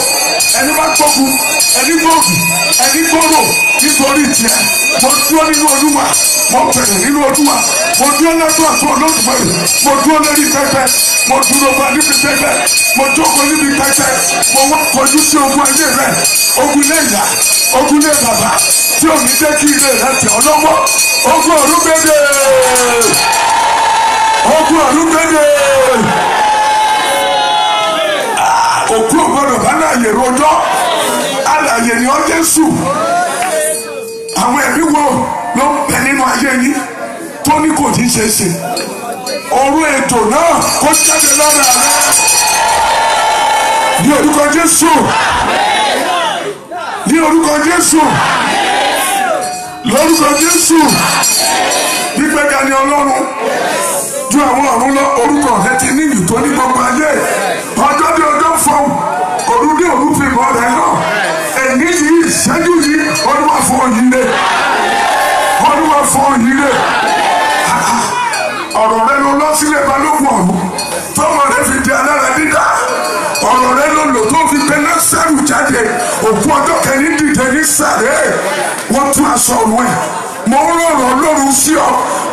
S6: ẹni bá gbógun ẹni gbóògùn ẹni gbòòrò nítorí tiẹ̀ mo dúró nínú olúwa mo bẹ̀rẹ̀ nínú olúwa mo dúró lọ́dún àti olódùmarè mo dúró lórí pẹpẹ mo dúró bá níbi pẹpẹ mo jókòó níbi pẹpẹ mo wá kọjú sí ogun ayé rẹ ogun ilé ìyá ogun ilé bàbá tí ò ní jẹ́ kí ilé rẹ tẹ̀ ọ́ lọ́wọ́ ogun ọ̀run gbèdé ogun ọ̀run gbèdé òkú ògbọ́dọ̀ bá láàyè rojọ́ alàyè ni ọ́ Jésù àwọn ẹ̀mí wo ló ń bẹ nínú ayé yín tó ní kò ní ṣe é ṣe òru ètò náà kó jáde lára rẹ ní orúkọ Jésù ní orúkọ Jésù lórúkọ Jésù gbígbéga ni Ọlọ́run ju àwọn ọ̀run lọ orúkọ rẹ ti ní ìlú tó ní gbogbo ayé ọjọ́ bí ọjọ́ fọ́n òru bí òru fi bọ́ rẹ náà èyí yìí ìṣẹ́jú yìí Olúwa fún yìí lé Olúwa fún yìí lé ọ̀rọ̀ rẹ ló lọ sílẹ̀ balógun ọ̀run tọ́mọ rẹ fi di alára dídá ọ̀rọ̀ rẹ ló lò tó fi gbé Násárù jáde òkú ọjọ́ kẹ́ni dìde ní sàré wọ́n tún aṣọ ọ̀run ẹ̀ mo ń rọrùn Ọlọ́run sí ọ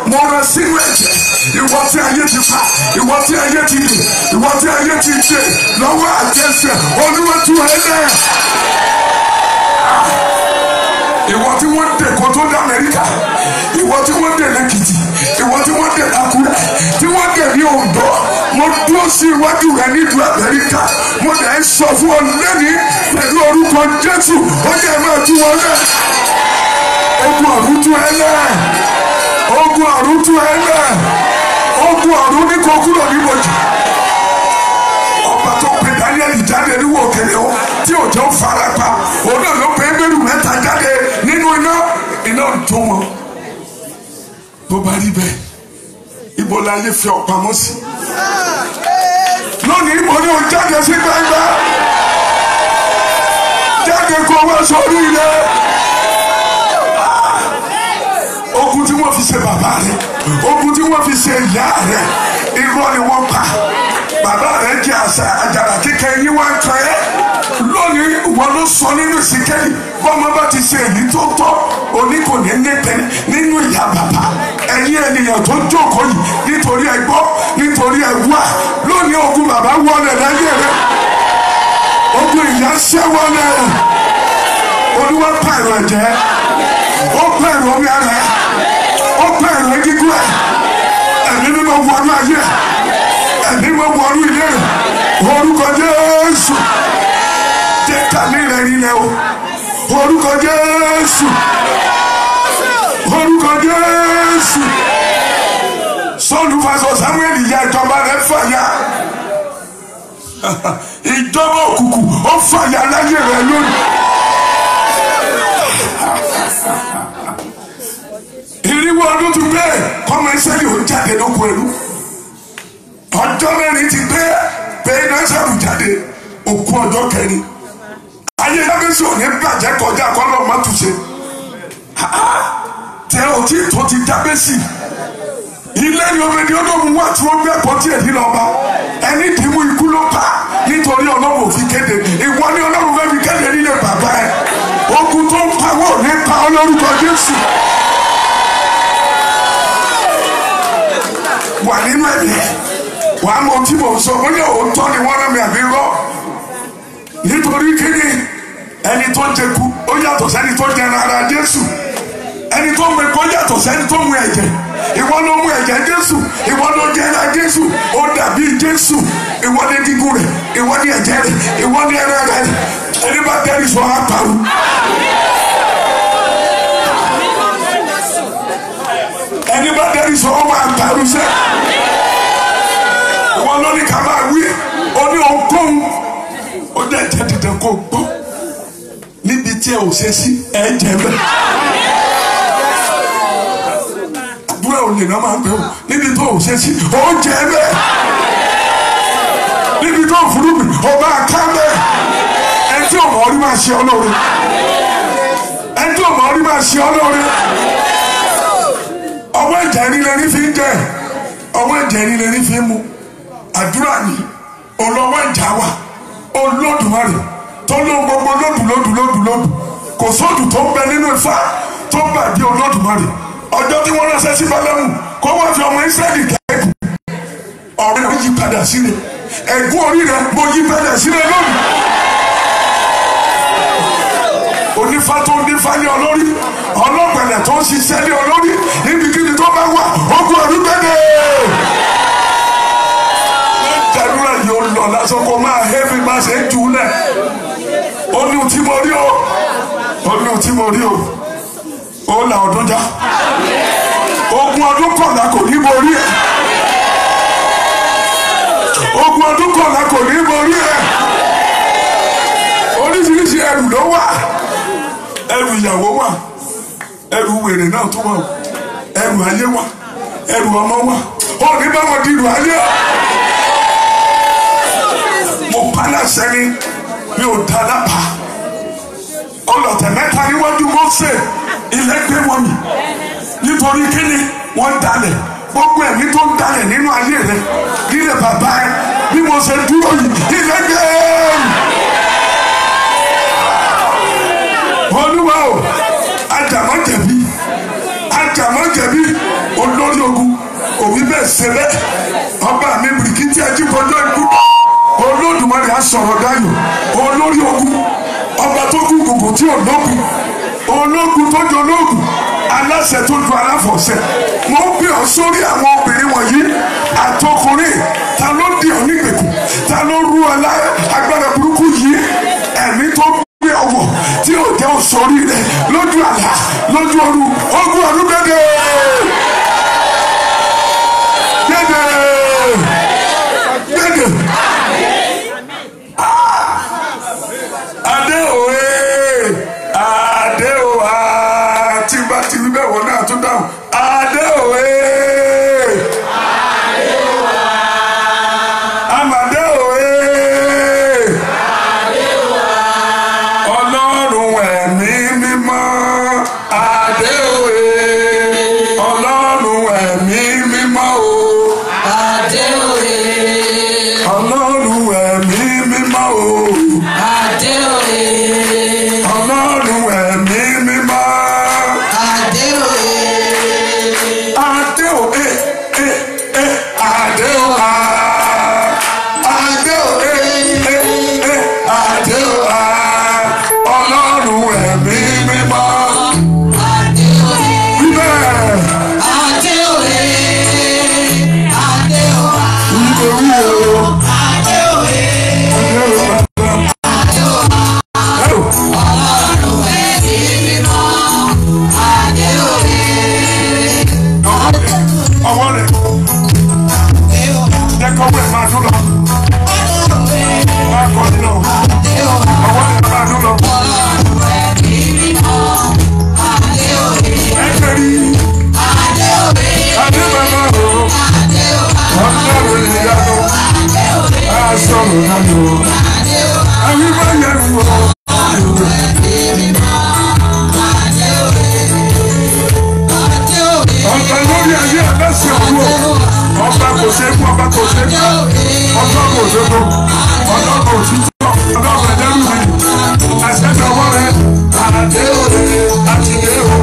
S6: mo rán sínú ẹ̀jẹ̀ ìwọ tí ayé ti pa ìwọ tí ayé ti dè ìwọ tí ayé ti dè lọ́wọ́ àjẹsẹ̀ Olúwa tú ẹ lẹ̀ ìwọ tí wọ́n dè kó tó dé Amẹ́ríkà ìwọ tí wọ́n dè lẹ́kìtì ìwọ tí wọ́n dè lákúrẹ́ tí wọ́n dè ní Oǹdó mo dúró sí iwájú rẹ nílùú Amẹ́ríkà mo dẹ̀ ń sọ fún ọ lẹ́ni pẹ̀lú orúkọ Jésù ó yẹ máa tú wọn lẹ̀ ogun ọ̀run tú ẹ lẹ̀ ogun ọ̀run tú ẹ lẹ̀ ogun ọ̀run ní kó kúrò níbojì ọba tó pe Daniel jáde níwò òkèlè o tí òjò fara pa òun náà ló pe Hébérù mẹ́ta jáde nínú iná tó wọn bó bá rí bẹ́ẹ̀ ibo la yẹ fi ọ̀pamọ́ sí lónìí ibo ni o jáde sí gbangba jáde kó wá sórí ilẹ̀ ogun tí wọ́n fi ṣe bàbá rẹ̀ ogun tí wọ́n fi ṣe ìyá rẹ̀ irọ́ ni wọ́n pa bàbá rẹ̀ jẹ́ àjàrà kíkẹ́ yín wá ń tọ́ ẹ́ lónìí wọ́n ló sọ nínú ìsìnkẹ́yìn bọ́mọ bá ti ṣe èyí tó tọ́ òní kò ní nípẹ́ nínú ìyá bàbá ẹ̀yin ènìyàn tó jókòó yìí nítorí ẹ gbọ́ nítorí ẹ wá lónìí ogun bàbá wọlé láyé rẹ̀ ogun ìyá ṣẹ́ wọlé Olúwa pààrọ̀ ẹ̀jẹ̀ ó pààrọ̀ omi ara ẹ̀ ó pààrọ̀ gígùn ẹ̀ ẹ̀mí mímọ́ wọnú ayé ẹ̀mí mímọ́ wọnú ilé rẹ̀ orúkọ Jésù jẹ́ kàlí rẹ̀ nílẹ̀ o orúkọ Jésù orúkọ Jésù Sọ́ọ̀lù fàṣọ Samuel ìyá ìjọba rẹ̀ fàyà ìjọba òkùnkùn ó fàyà láyé rẹ̀ lónìí. ìrìwọ̀ ọdún ti pé kọ́mọ Ísírẹ́lì ò jáde lóko ẹrú ọjọ́ mẹ́rin ti pé Násárù jáde òkú ọjọ́ kẹrin ayé lábẹ́sẹ̀ ò ní bàjẹ́ kọjá kọ́lọ́ má tún ṣe tẹ ọtí tó ti jábẹ́sì ilé ni obìnrin olóògùn wà tí wọ́n gbé pọ́tì ẹ̀dín lọ́ba ẹni dìímú ikú ló pa nítorí Ọlọ́run ò fi kéde ìwọ ni Ọlọ́run fẹ́ fi kéde nílé bàbá ẹ̀ ogun tó ń pawọ́ ní pa olórúkọ Jésù wà nínú ẹ̀mí wà á mọ tí mò ń sọ wọ́n ní òótọ́ ni wọ́n rán mi àbí rọ́ nítorí kíni ẹni tó jẹku ó yàtọ̀ sẹ́ni tó jẹ ara Jésù ẹni tó mu ẹ̀kọ́ yàtọ̀ sẹ́ni tó mu ẹ̀jẹ̀ ìwọ ló mu ẹ̀jẹ̀ Jésù ìwọ ló jẹ ara Jésù ó dàbí Jésù ìwọ ní gígùn rẹ̀ ìwọ ní ẹ̀jẹ̀ rẹ̀ ìwọ ní ẹran rẹ̀ ẹni bá tẹ́lẹ̀ sọ àpàrọ̀. ẹni bá tẹ́lẹ̀ sọ ọmọ àpàrọ̀ sẹ́ ìwọ ló ní ká máa wí ò ṣe sí ẹ jẹ bẹ́ẹ̀. àdúrà ò lè náà máa ń pè ó níbi tó ò ṣe sí ó jẹ bẹ́ẹ̀. níbi tó fúrúgbìn ó máa ká bẹ́ẹ̀. ẹni tí ò mọ̀ ọ́ rí máa ṣe ọlọ́run. ẹni tí ò mọ̀ ọ́ rí máa ṣe ọlọ́run. ọwọ́ ẹ̀jẹ̀ rí lẹ́ni fi ń jẹ ọwọ́ ẹ̀jẹ̀ rí lẹ́ni fi ń mu. àdúrà ni olówó ìjà wa Olódùmarè tó ló gbogbo lódù kò sódù tó ń bẹ nínú Ifá tó bàjẹ́ Olódùmarè. ọjọ́ tí wọ́n ránṣẹ́ sí Bálámù kó wá fi ọmọ Ísírẹ́lì kẹ́kù ọ̀rẹ́ rẹ̀ yí padà sílẹ̀ ẹ̀gún orí rẹ̀ mo yí padà sílẹ̀ lónìí. onífá tó ń dífá ní olórí ọlọ́gbẹ̀lẹ̀ tó ń ṣiṣẹ́ ní olórí níbikíbi tó bá wà ogun ọdún gbẹ́dẹ̀. jàdúrà yóò lọ lásán kó máa hẹ́bí má ṣe ń jù lẹ̀. ó ní tí mo rí o ó ní tí mo rí o ó là ọdún já ogun ọdún kọ̀ọ̀la kò ní borí ẹ̀. ogun ọdún kọ̀ọ̀la kò ní borí ẹ̀. oríṣiríṣi ẹrù ló wà. ẹrù ìyàwó wà, ẹrù wèrè náà tó wà, ẹrù ayé wà, ẹrù ọmọ wà. ó ní báwọn dìrù ayé. mo pálásẹ ni mi ò dá lápá. ọlọ̀tẹ̀ mẹ́ta níwájú Mósè ilé gbé wọn mi nítorí kíni wọ́n dalẹ̀ gbogbo ẹ̀mí tó ń dalẹ̀ nínú ayé rẹ nílẹ̀ bàbá ẹ bí mo ṣe dúró yìí ilé gbé. Olúwa o ajàmọ́jẹ̀bi olórí ogun òwì bẹ́ẹ̀ ṣe bẹ́ẹ̀ ọba mi bìrìkìtì ajíbọjọ́ ikú Olódùmarè asọ̀rọ̀ dayọ̀ olórí ogun ọba tó kú gbogbo tí ò lógun ológun tó jọ lógun aláṣẹ tó ju aláfọ̀ṣẹ. mo ń bí ọ sórí àwọn obìnrin wọ̀nyí àtọkùnrin ta ló dì ọ nígbèkùn ta ló rú ọ agbára burúkú yìí ẹ̀mí tó gbé ọwọ́ tí ò jẹ́ òṣòrí rẹ lójú àlá lójú ọ̀run ogun ọdún gbẹdẹ gbẹdẹ gbẹdẹ adé òwe adé òwa tí bá ti rí bẹ́ẹ̀ wọ́n náà tún dáhùn adé òwe adé òwa amadé òwe adé òwa ọlọ́run ẹ̀mí mímọ́ adé òwe ọlọ́run ẹ̀mí mímọ́ o adé òwe ọlọ́run ẹ̀mí mímọ́ o adé òwe ọlọ́run ẹ̀mí mímọ́ adé òwe adé òwe adé òwa adé òwe adé òwa ọlọ́run ẹ̀mí mímọ́ adé òwe bíbẹ̀ adé òwe adé òwa nítorí o adé òwe adé òwa ọlọ́run ẹ̀mí mímọ́ adé òwe ọwọ́ rẹ̀ jẹ́ kọ́wé máa dún lọ máa kọ́ nínú ọwọ́ rẹ̀ máa dún lọ. ẹgbẹ́ rí adé bàbá o ọlọ́run ìyanu asọ̀rọ̀ náà o àwíwá yẹn wò ó. ọba lórí ayé ẹlẹ́sìn ọ̀rọ̀ ọba kò ṣe é kú ọba kò ṣe é kú ọba kò ṣe é kú ọba kò ṣe é kú ọba kò ṣe é kú àṣẹjọ ọwọ́ rẹ àdé òde àtìlé o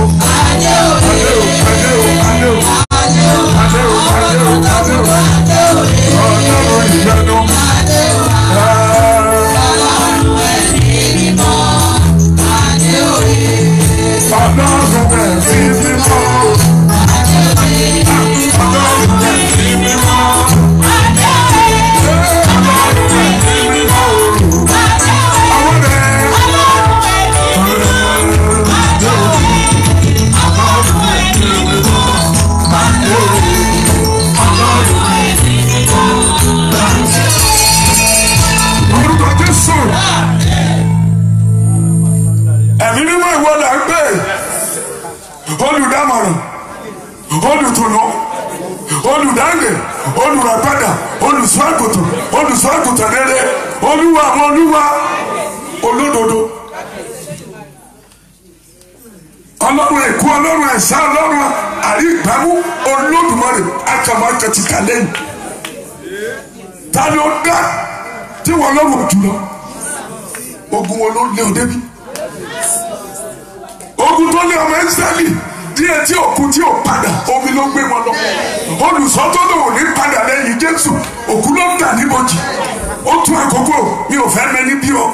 S6: àdé o àdé o àdé o àdé o àdé o àdé o àdé o ọlọ́run ìyanu ọlọ́run ẹ̀mí mímọ́. Ẹ̀mí olùdámọ̀ràn, olùtùnú, olùdáǹdè, olùràpadà, olùṣọ́-àgùntàn rere, olúwa àwọn olúwa, olódodo, ọlọ́run èkó, ọlọ́run ẹ̀sán, ọlọ́run àrígbámú, olódùmarè akàmọ́kàtìkà lẹ́yìn. Ta ni ó dá tí wọ́n lọ́rùn jùlọ? Ogun wo ló lé o débi? Ogun tó lé ọmọ Ísírẹ́lì díẹ̀ tí òkú tí ò padà, omi ló gbé wọn lọ. Olùṣọ́ tó lòun ní padà lẹ́yìn Jésù, òkú ló ń dà níbojì. Ó tún àkókò, mi ò fẹ́ mẹ́ni bí ọ,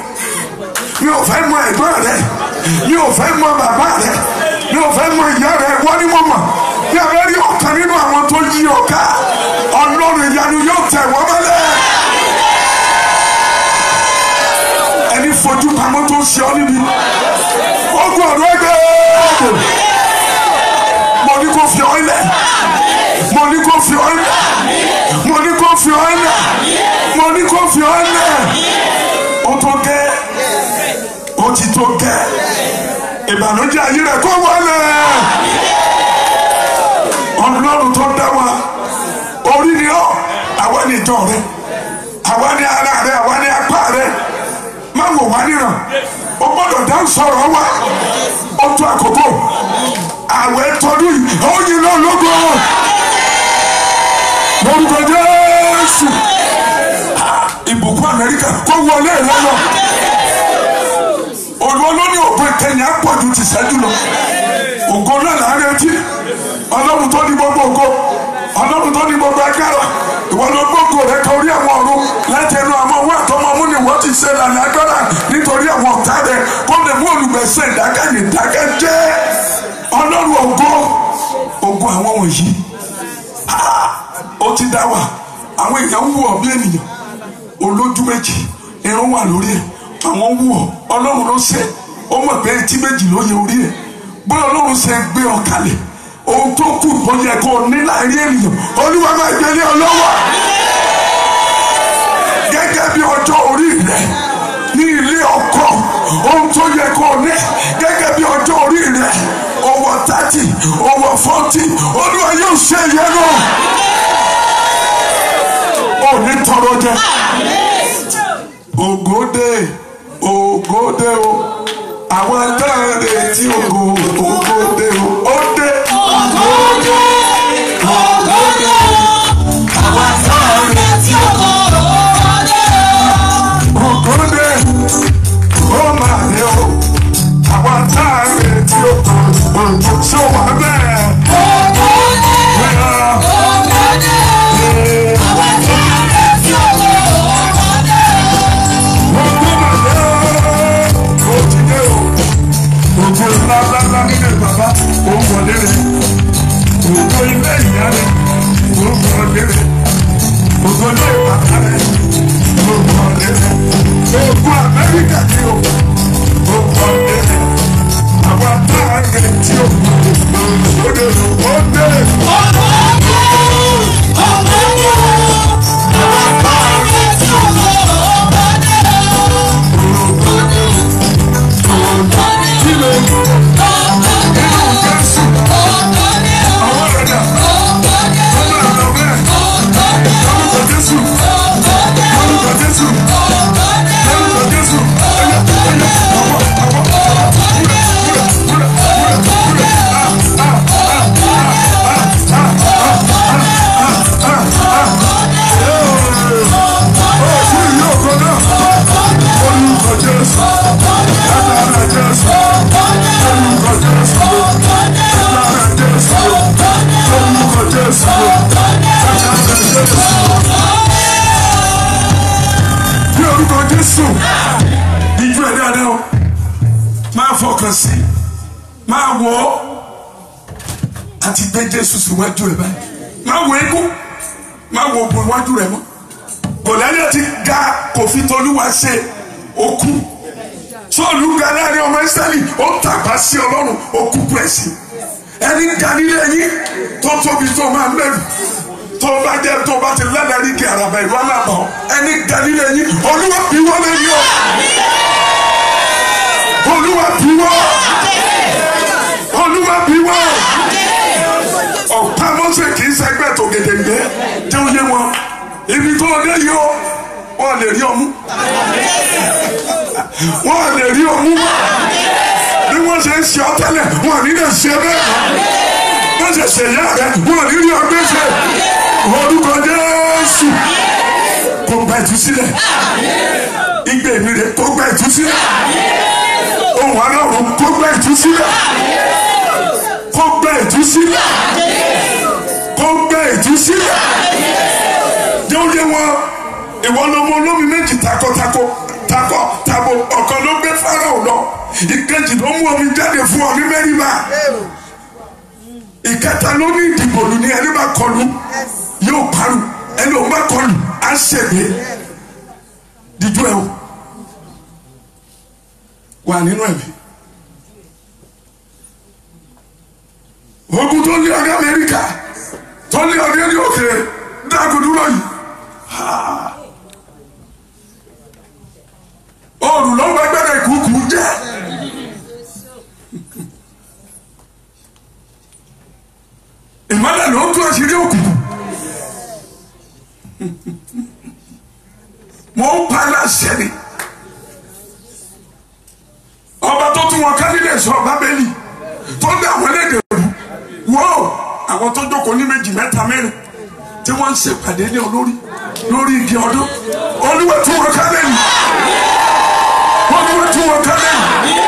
S6: mi ò fẹ́ mọ ẹ̀gbọ́n rẹ, mi ò fẹ́ mọ bàbá rẹ, mi ò fẹ́ mọ ìyá rẹ, wọ́n ní mọ̀ mọ̀. Bí a bẹ rí ọ̀kan nínú àwọn tó yí ọ ká, Ọlọ́run ìyanu yóò tẹ̀ wọ́n mọ́lẹ̀. Ẹni fojú pamọ́ tó ń ṣe ọ́ níbi. Ogun ọ̀rọ̀ ẹgbẹ́ mo ní kó fi ọ́ ilẹ̀, mo ní kó fi ọ́ ilẹ̀, mo ní kó fi ọ́ ilẹ̀, mo ní kó fi ọ́ ilẹ̀. Ó tó gẹ́, ó ti tó gẹ́, ìbànújẹ́ ayé rẹ̀ kó wọlé. Ọlọ́run tó dá wa, orí ni ọ́, àwa ni ìjọ rẹ̀, àwa ni ara rẹ̀, àwa ni apá rẹ̀. Má wò wá níran, o gbọ́dọ̀ dá sọ̀rọ̀ wa, ó tó àkókò. Àwẹ̀ tọdún yìí, ó yin lọ lógo. Lórúkọ Jésù, ìbùkún Amẹ́ríkà kó wọlé rẹ lọ. Olúwa ló ní ògo ìkẹyìn àpọ̀jù ti ṣẹ́jú lọ. Ògo náà là ń retí. Ọlọ́run tó ní gbogbo ògo, Ọlọ́run tó ní gbogbo agbára. Ìwọ ló gbogbo rẹ kan orí àwọn ọ̀run láti ẹnu àwọn owó àtọmọmú ni wọ́n ti ṣe lànà agbára nítorí àwọn ọ̀tá rẹ kó lè mú olùgbẹ̀sẹ̀ ìdákẹ́yìn ìdákẹ́ jẹ́. Ọlọ́run ògo àwọn wọ̀nyí. Ó ti dá wa, àwọn èèyàn wù ọ́ bí ènìyàn, olójú méjì, irun wà lórí ẹ̀, àwọn wù ọ́. Ọlọ́run ló ṣe, ó mọ̀ pé etí méjì ló yẹ orí ẹ̀. Bí Ọlọ́run ṣe gbé ọ kalẹ̀, ohun tó kù tó yẹ kó ní láàrin ènìyàn, Olúwa máa gbé lé ọ lọ́wọ́. Gẹ́gẹ́ bí ọjọ́ orí rẹ ní ilé ọkọ, ohun tó yẹ kó ní gẹ́gẹ́ bí ọjọ́ orí rẹ, owó 30, owó 40, Olúwa yóò ṣe ìyẹn náà. Ó ní tọrọ jẹ. Ògòdè ògòdè o, àwọn adáre tí ògòdè o, ó dé. Ògòdè ògòdè o, àwọn adáre tí ògòdè o. Ògòdè ó máa ní o, àwọn adáre tí ògòdè o, ṣé wà bẹ́ẹ̀? Ògòdè ògòdè àwọn adáre tí ògòdè o. Ògo ńláńlá nílé bàbá, ó wọlé rẹ̀. Ògo ilé ìyá rẹ̀, ó wọlé rẹ̀. Ògo ilé bàbá rẹ̀, ó wọlé rẹ̀. Ògo Amẹ́ríkà ni ó wọlé rẹ̀. Àwọn atáàrẹ̀ tí ó wọlé rẹ̀, ó dé. Bí orúkọ Jésù, ìjú ẹ̀ dáadáa o, máa fọkàn sí, máa wọ̀ ọ́ àti gbé Jésù síwájú rẹ̀ báyìí. Máa wọ eégún, máa wọ ògùn iwájú rẹ̀ mọ́. Gòláyà ti ga, kò fi tolúwa ṣe okú. Sọ́ọ̀lù ga láàrin ọmọ Ísírẹ́lì, ó tàpá sí Ọlọ́run, ó kú pẹ̀sì. Ẹni Galilé yín tó tóbi tó máa ń bẹ̀rù. Tó bá jẹ́ tó bá ti lẹ́lẹ́rí kí àràbà ìlú alábọ̀. Ẹni Galilé yín, Olúwa bí wọ́n lé ní ọ. Olúwa bí wọ́n. Olúwa bí wọ́n. yé wọn ibi tó dé yìí o wọn lè rí ọmú wọn lè rí ọmú bí wọ́n ṣe ń ṣe ọ tẹ́lẹ̀ wọn ní lè ṣe bẹ́ẹ̀ wọ́n ṣe ṣe yá rẹ wọn ní rí ọgbẹ́ ṣe orúkọ Jésù kó gba ìtúsílẹ̀ igbe mi rè kó gba ìtúsílẹ̀ ohùn Ọlọ́run kó gba ìtúsílẹ̀ kó gba ìtúsílẹ̀ kó gba ìtúsílẹ̀ jẹ́ ó yé wọn ìwọ lọmọ olómi méjì takọtako tabo ọ̀kan ló gbé Fáráò lọ ìkejì ló mú omi jáde fún ọ ní Mẹ́ríbà ìkẹta ló ní ìdìbò lù ní ẹni bá kọlù yóò parun ẹni ò bá kọlù á ṣègbè díjú ẹ o wà nínú ẹ̀mí ogun tó lé ọdẹ Amẹ́ríkà tó lé ọdẹ ní òkè dágùdúró yìí òòrùn ló ń bá gbẹdẹ ìkúùkù jẹ ìmọ́lẹ̀ ló ń tún àṣírí òkùnkùn mo ń pa láṣẹ ni ọba tó tún wọn kálílẹ̀ sọ Bábélì tó dá àwọn ẹlẹ́dẹ̀ rú wọ́ọ̀ àwọn tó jókòó ní méjì mẹ́ta mẹ́rin tí wọ́n ń ṣèpàdé ní lórí igi ọdún Olúwa tún wọn kálẹ̀ yìí Olúwa tún wọn kálẹ̀ yìí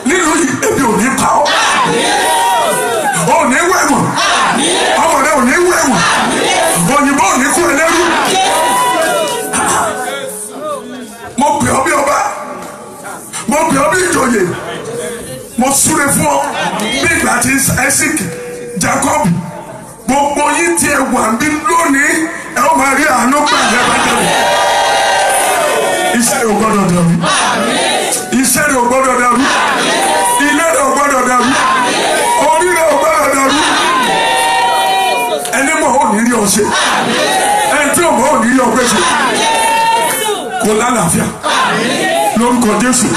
S6: nínú yìí ebi ò ní pa ọ́ ò ní wẹ̀wọ̀n ọmọ rẹ ò ní wẹ̀wọ̀n òyìnbó ò ní kú ẹlẹ́rú mo pè ọ́ bí ọba mo pè ọ́ bí ìjòyè mo súre fún ọ bí ìgbà tí Isaac Jacob gbogbo yín tí ẹ wà ń bí lónìí ẹ ó máa rí àánú pẹ̀lú ẹ̀bẹ̀tẹ̀ iṣẹ́ rẹ̀ ò gbọ́dọ̀ dàrú iṣẹ́ rẹ̀ ò gbọ́dọ̀ dàrú ilé rẹ̀ ò gbọ́dọ̀ dàrú orí rẹ̀ ò gbọ́dọ̀ dàrú ẹni mọ̀ ò ní rí ọ ṣe ẹni tí ò mọ̀ ò ní rí ọ gbé ṣe kò lálàáfíà lórúkọ Jésù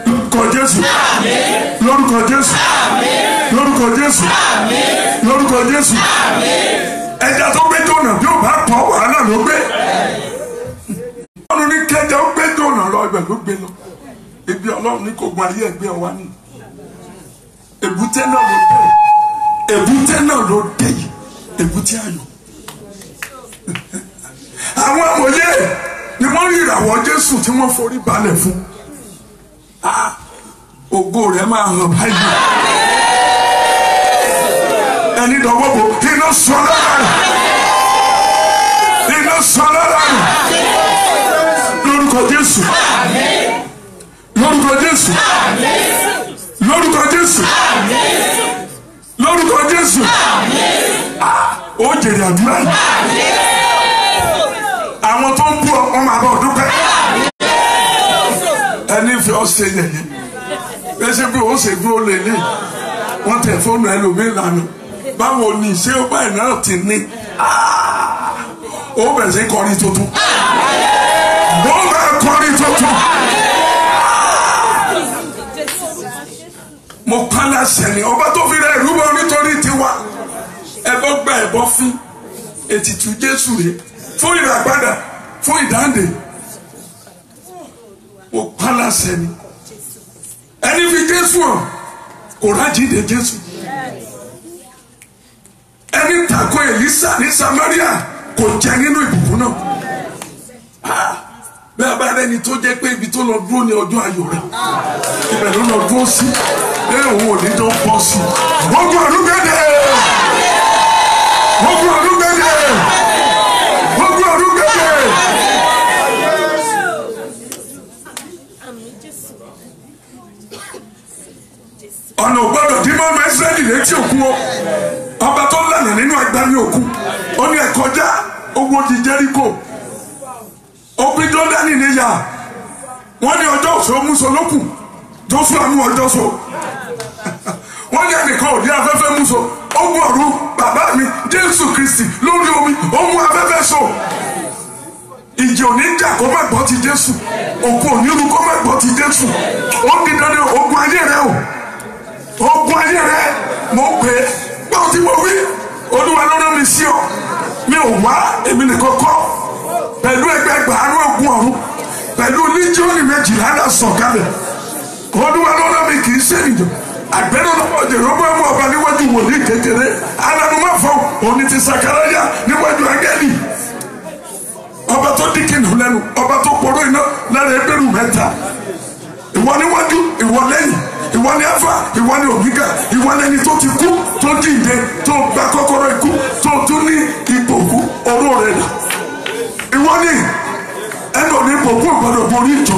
S6: lórúkọ Jésù lórúkọ Jésù lórúkọ Jésù lórúkọ Jésù ẹja tó gbé Jónà bí ó bá pọ̀ wàhálà ló gbé Ọlọ́run ní kẹjọ gbé Jónà lọ ibẹ̀ ló gbé lọ ibi Ọlọ́run ní kò gun ayé ẹgbẹ́ wa ní èbúté náà ló dé èbúté náà ló dé èbúté ayọ̀ àwọn amòye ni wọ́n rí ìràwọ̀ Jésù tí wọ́n forí balẹ̀ fún ògo rẹ̀ máa hàn báyìí ẹni dọ̀wọ́ bò iná sọ lára rẹ̀ iná sọ lára rẹ̀ lórúkọ Jésù lórúkọ Jésù lórúkọ Jésù lórúkọ Jésù ó jèrè àdúrà yìí àwọn tó ń bú ọ máa bọ̀ dúpẹ́ ẹni fi ọ ṣe yẹ̀yẹ́ bẹ́sẹ̀ bí ó ṣe dúró lélẹ̀ wọ́n tẹ̀ fóònù ẹlòmíì lánàá báwo ni ṣé ó báyìí náà ti ní ó bẹ̀rẹ̀ sí kọrin tuntun ó bẹ̀rẹ̀ kọrin tuntun mo pa láṣẹ ni ọba tó fi rẹ̀ ìrúbọ nítorí tiwa ẹbọ gba ẹbọ fún ètìtù Jésù rẹ̀ fún ìràpadà fún ìdáǹdè mo pa láṣẹ ni ẹni fi Jésù hàn kò rájíǹde Jésù ẹni tako Èlísà ní Samaria kò jẹ nínú ìbùkún náà bẹ́ẹ̀ bá rẹni tó jẹ́ pé ibi tó lọ dúró ní ọjọ́ ayọ̀ rẹ̀ ibẹ̀ ló lọ dúró sí bẹ́ẹ̀ òun ò ní jọ bọ́ sí ogun ọdún gbẹ́dẹ̀ ogun ọdún gbẹ́dẹ̀ ogun ọdún gbẹ́dẹ̀. ọ̀nà ògbọ́dọ̀ dí mọ́ ọmọ Ísírẹ́lì létí òkun o ọba tó lànà nínú agbami òkun ó ní ẹ kọjá owó di Jẹ́ríkò òpin Jọ́dánì níyà wọ́n ní ọjọ́ òṣò múso lókù Jóṣúà mú ọjọ́ so wọ́n ní ẹnìkan ò ní afẹ́fẹ́ múso ó mú ọ̀run bàbá mi Jésù Kristi lórí omi ó mú afẹ́fẹ́ so ìjì òní jà kó má gbọ́ ti Jésù òkú òní ru kó má gbọ́ ti Jésù ó di dandan ogun ayé rẹ o ogun ayé rẹ mo pè é gbọ́ tí mo wí olúwa ló rán mi sí ọ mi ò wá èmi nìkan kọ́ pẹ̀lú ẹgbẹgbàárún ogun ọ̀run pẹ̀lú líjíọ̀nù 12 náà sọ̀kalẹ̀ olúwa ló rán mi kì í ṣènìyàn àgbẹ̀rún lọ́wọ́ Jeroboamu ọba níwájú wòlíì kékeré alánumọ́fọ́ òní ti Sakaraya níwájú áńgẹ́lì ọba tó dín kìnnìún lẹ́nu ọba tó poró iná lára ẹgbẹ̀rú 3 ìwọ níwájú ìwọ lẹ́yìn ìwọ ni Alpha ìwọ ni Omega ìwọ lẹni tó ti kú tó jíǹde tó gba kọ́kọ́rọ́ ikú tó tún ní ipò kú oró rẹ̀ dà ìwọ ni ẹnu ò ní ipò kú ìgbọ́dọ̀ borí ìjọ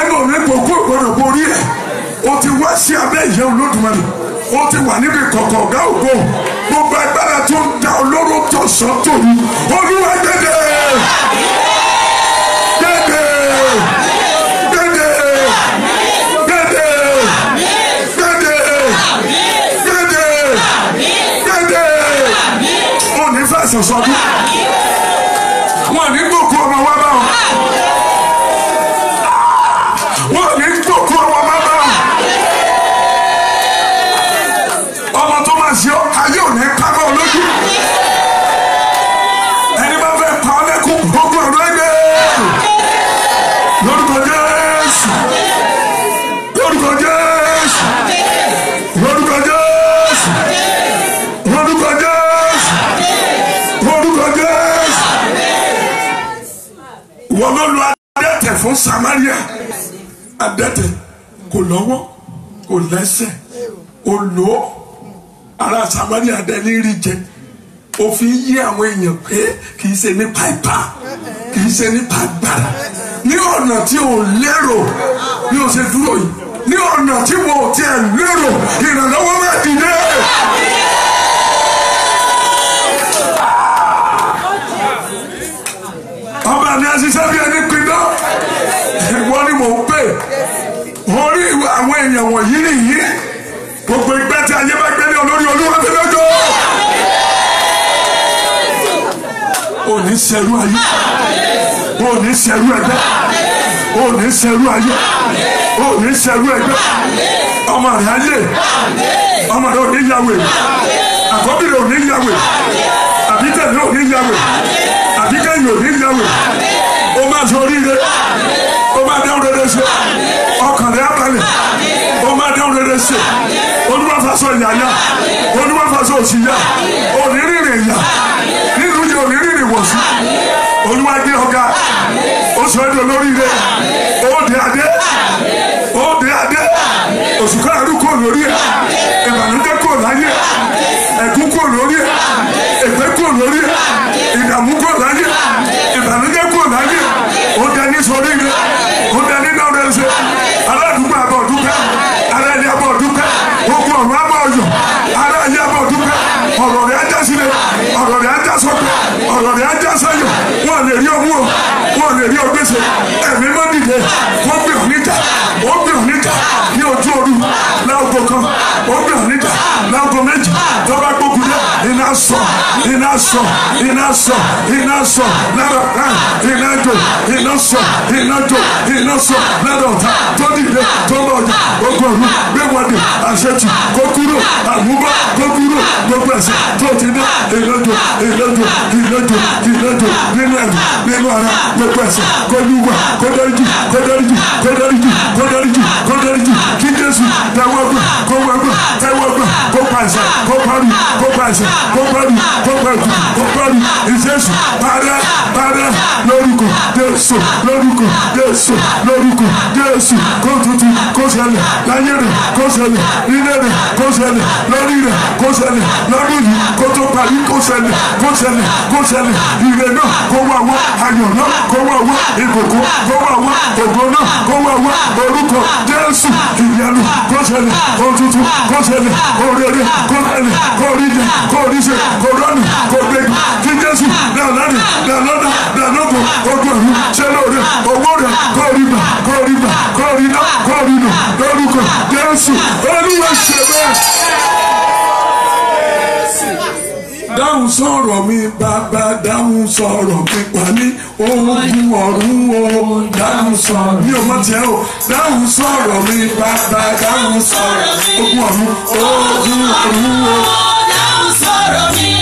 S6: ẹnu ò ní ipò kú ìgbọ́dọ̀ borí ẹ̀ o ti wá sí abẹ́ ìyẹ́ Olódùmarè o ti wà níbi kọ̀kọ̀ ọ̀gá ògbó gbogbo agbára tó ń da olóró tó sọ tòru Olúwa gbẹdẹ gbẹdẹ gbẹdẹ gbẹdẹ gbẹdẹ gbẹdẹ gbẹdẹ o ní fẹsẹ̀ sọdún wọn ní gbòkú ọmọ wa bá wọn ní gbòkú ọmọ wa bá ọmọ tó máa ṣe ayé ò ní kábọ̀ lójú ẹni bá fẹ́ pa ọ́ lẹ́kùn gbogbo ọ̀rọ̀ ẹgbẹ́ lórúkọ Jésù lórúkọ Jésù lórúkọ Jésù lórúkọ Jésù lórúkọ Jésù wọ́n ló lu adẹ́tẹ̀ fún Samaria adẹ́tẹ̀ kò lọ́wọ́ kò lẹ́sẹ̀ ó lò ó ara Samaria dẹni rí jẹ òfin yí àwọn èèyàn pé kì í ṣe nípa ipá kì í ṣe nípa agbára ní ọ̀nà tí ò lérò bí o ṣe dúró yìí ní ọ̀nà tí mo tiẹ̀ lérò ìrànlọ́wọ́ máa dìde. ọba ní aṣiṣẹ́ bí ẹni pinnu ìwọ ni mò ń pè orí àwọn èèyàn wọ̀nyí nìyí gbogbo ìgbẹ́ tí ayé bá gbé ní olórí Olúwa fi lójó òní ṣẹrú ayé òní ṣẹrú ẹgbẹ́ òní ṣẹrú ayé òní ṣẹrú ẹgbẹ́ ọmọ rẹ̀ ayé ọmọ rẹ̀ òní yàwé àkọ́bí rẹ̀ òní yàwé àbítẹ̀lẹ̀ òní yàwé àbíkẹ́yìn òní yàwé ó máa sọ oríire ó máa dáhùn rere ṣe ọkàn rẹ̀ abalẹ̀ ó máa dáhùn rere ṣe Olúwa faṣọ ìyáyá Olúwa faṣọ òṣìyá onírìnrìn ìyá nínú yìí onírìnrìn wọ̀sí Olúwa gbé ọ̀gá ó sọ ẹ́ di olóríire ó dé adé òṣùkọ́ ẹ̀rú kò lórí ẹ̀ ìbànújẹ́ kò láyé ẹ̀kún kò lórí ẹ̀ èpè kò lórí ẹ̀ ìdààmú kò láyé ìbànújẹ́ kò láyé ó dẹ ní sórí rẹ̀ ó dẹ ní náà rẹ̀ ṣe aládùúgbò àbọ̀ dúpẹ́ ara ẹni àbọ̀ dúpẹ́ ogun ọ̀run àbọ̀ ọ̀yọ̀ ara ẹni àbọ̀ dúpẹ́ ọ̀rọ̀ rẹ̀ ajá sílẹ̀ ọ̀rọ̀ rẹ̀ ajá sọ́kẹ́ ọ̀rọ̀ rẹ̀ ajá sẹ́yọ̀ wọ́n lè rí ọmú o wọ́n lè rí ọgbẹ́sẹ̀ ẹ̀mí mọ́ dìde wọ́n gbé ọ̀níjà ní ojú oru láago kan wọ́n gbé ọ̀níjà láago méjì tọ́ba gbógun dé iná sọ lára ọ̀tá iná jò lára ọ̀tá tó dìde tó lọ ọjà ogun ọ̀run gbé wọlé àṣetì kó kúrò àmúbá kó kúrò gbogbo ẹ̀ṣẹ̀ tó ti dé ìlọ́jọ nínú ẹ̀mí nínú ara gbogbo ẹ̀ṣẹ̀ kó lúwà kó dáríjì kí Jésù tẹ́wọ́ gbà kó pa ẹ̀ṣẹ̀ kó parí ìṣesù parẹ́ lórúkọ Jésù kó tutù kó ṣẹlẹ̀ láyé rẹ̀ kó ṣẹlẹ̀ nílé rẹ̀ kó ṣẹlẹ̀ lórí rẹ̀ kó ṣẹlẹ̀ lọ́dún yìí kó tó parí kó ṣẹlẹ̀ ire náà kó wá wá ayọ̀ náà kó wá wá ìbùkún kó wá wá ògo náà kó wá wá orúkọ Jésù ìyanu kó ṣẹlẹ̀ òtútù kó ṣẹlẹ̀ òrèrè kó ṣẹlẹ̀ kó ríjẹ kó ríṣẹ kó rọ́nù kó gbẹ̀gbẹ̀ kí Jésù dáadáa dáadáa ogun ẹ̀rú ṣe lóore owó rẹ̀ kó rí gbà lórúkọ Jésù Olúwa ṣe bẹ́ẹ̀. Dáhùn sọ̀rọ̀ mi bàbá dáhùn sọ̀rọ̀ mi pa ní ogun ọ̀run o dáhùn sọ̀rọ̀ mi ò mọ̀ tiẹ̀ o dáhùn sọ̀rọ̀ mi bàbá dáhùn sọ̀rọ̀ mi ogun ọ̀run o dáhùn sọ̀rọ̀ mi.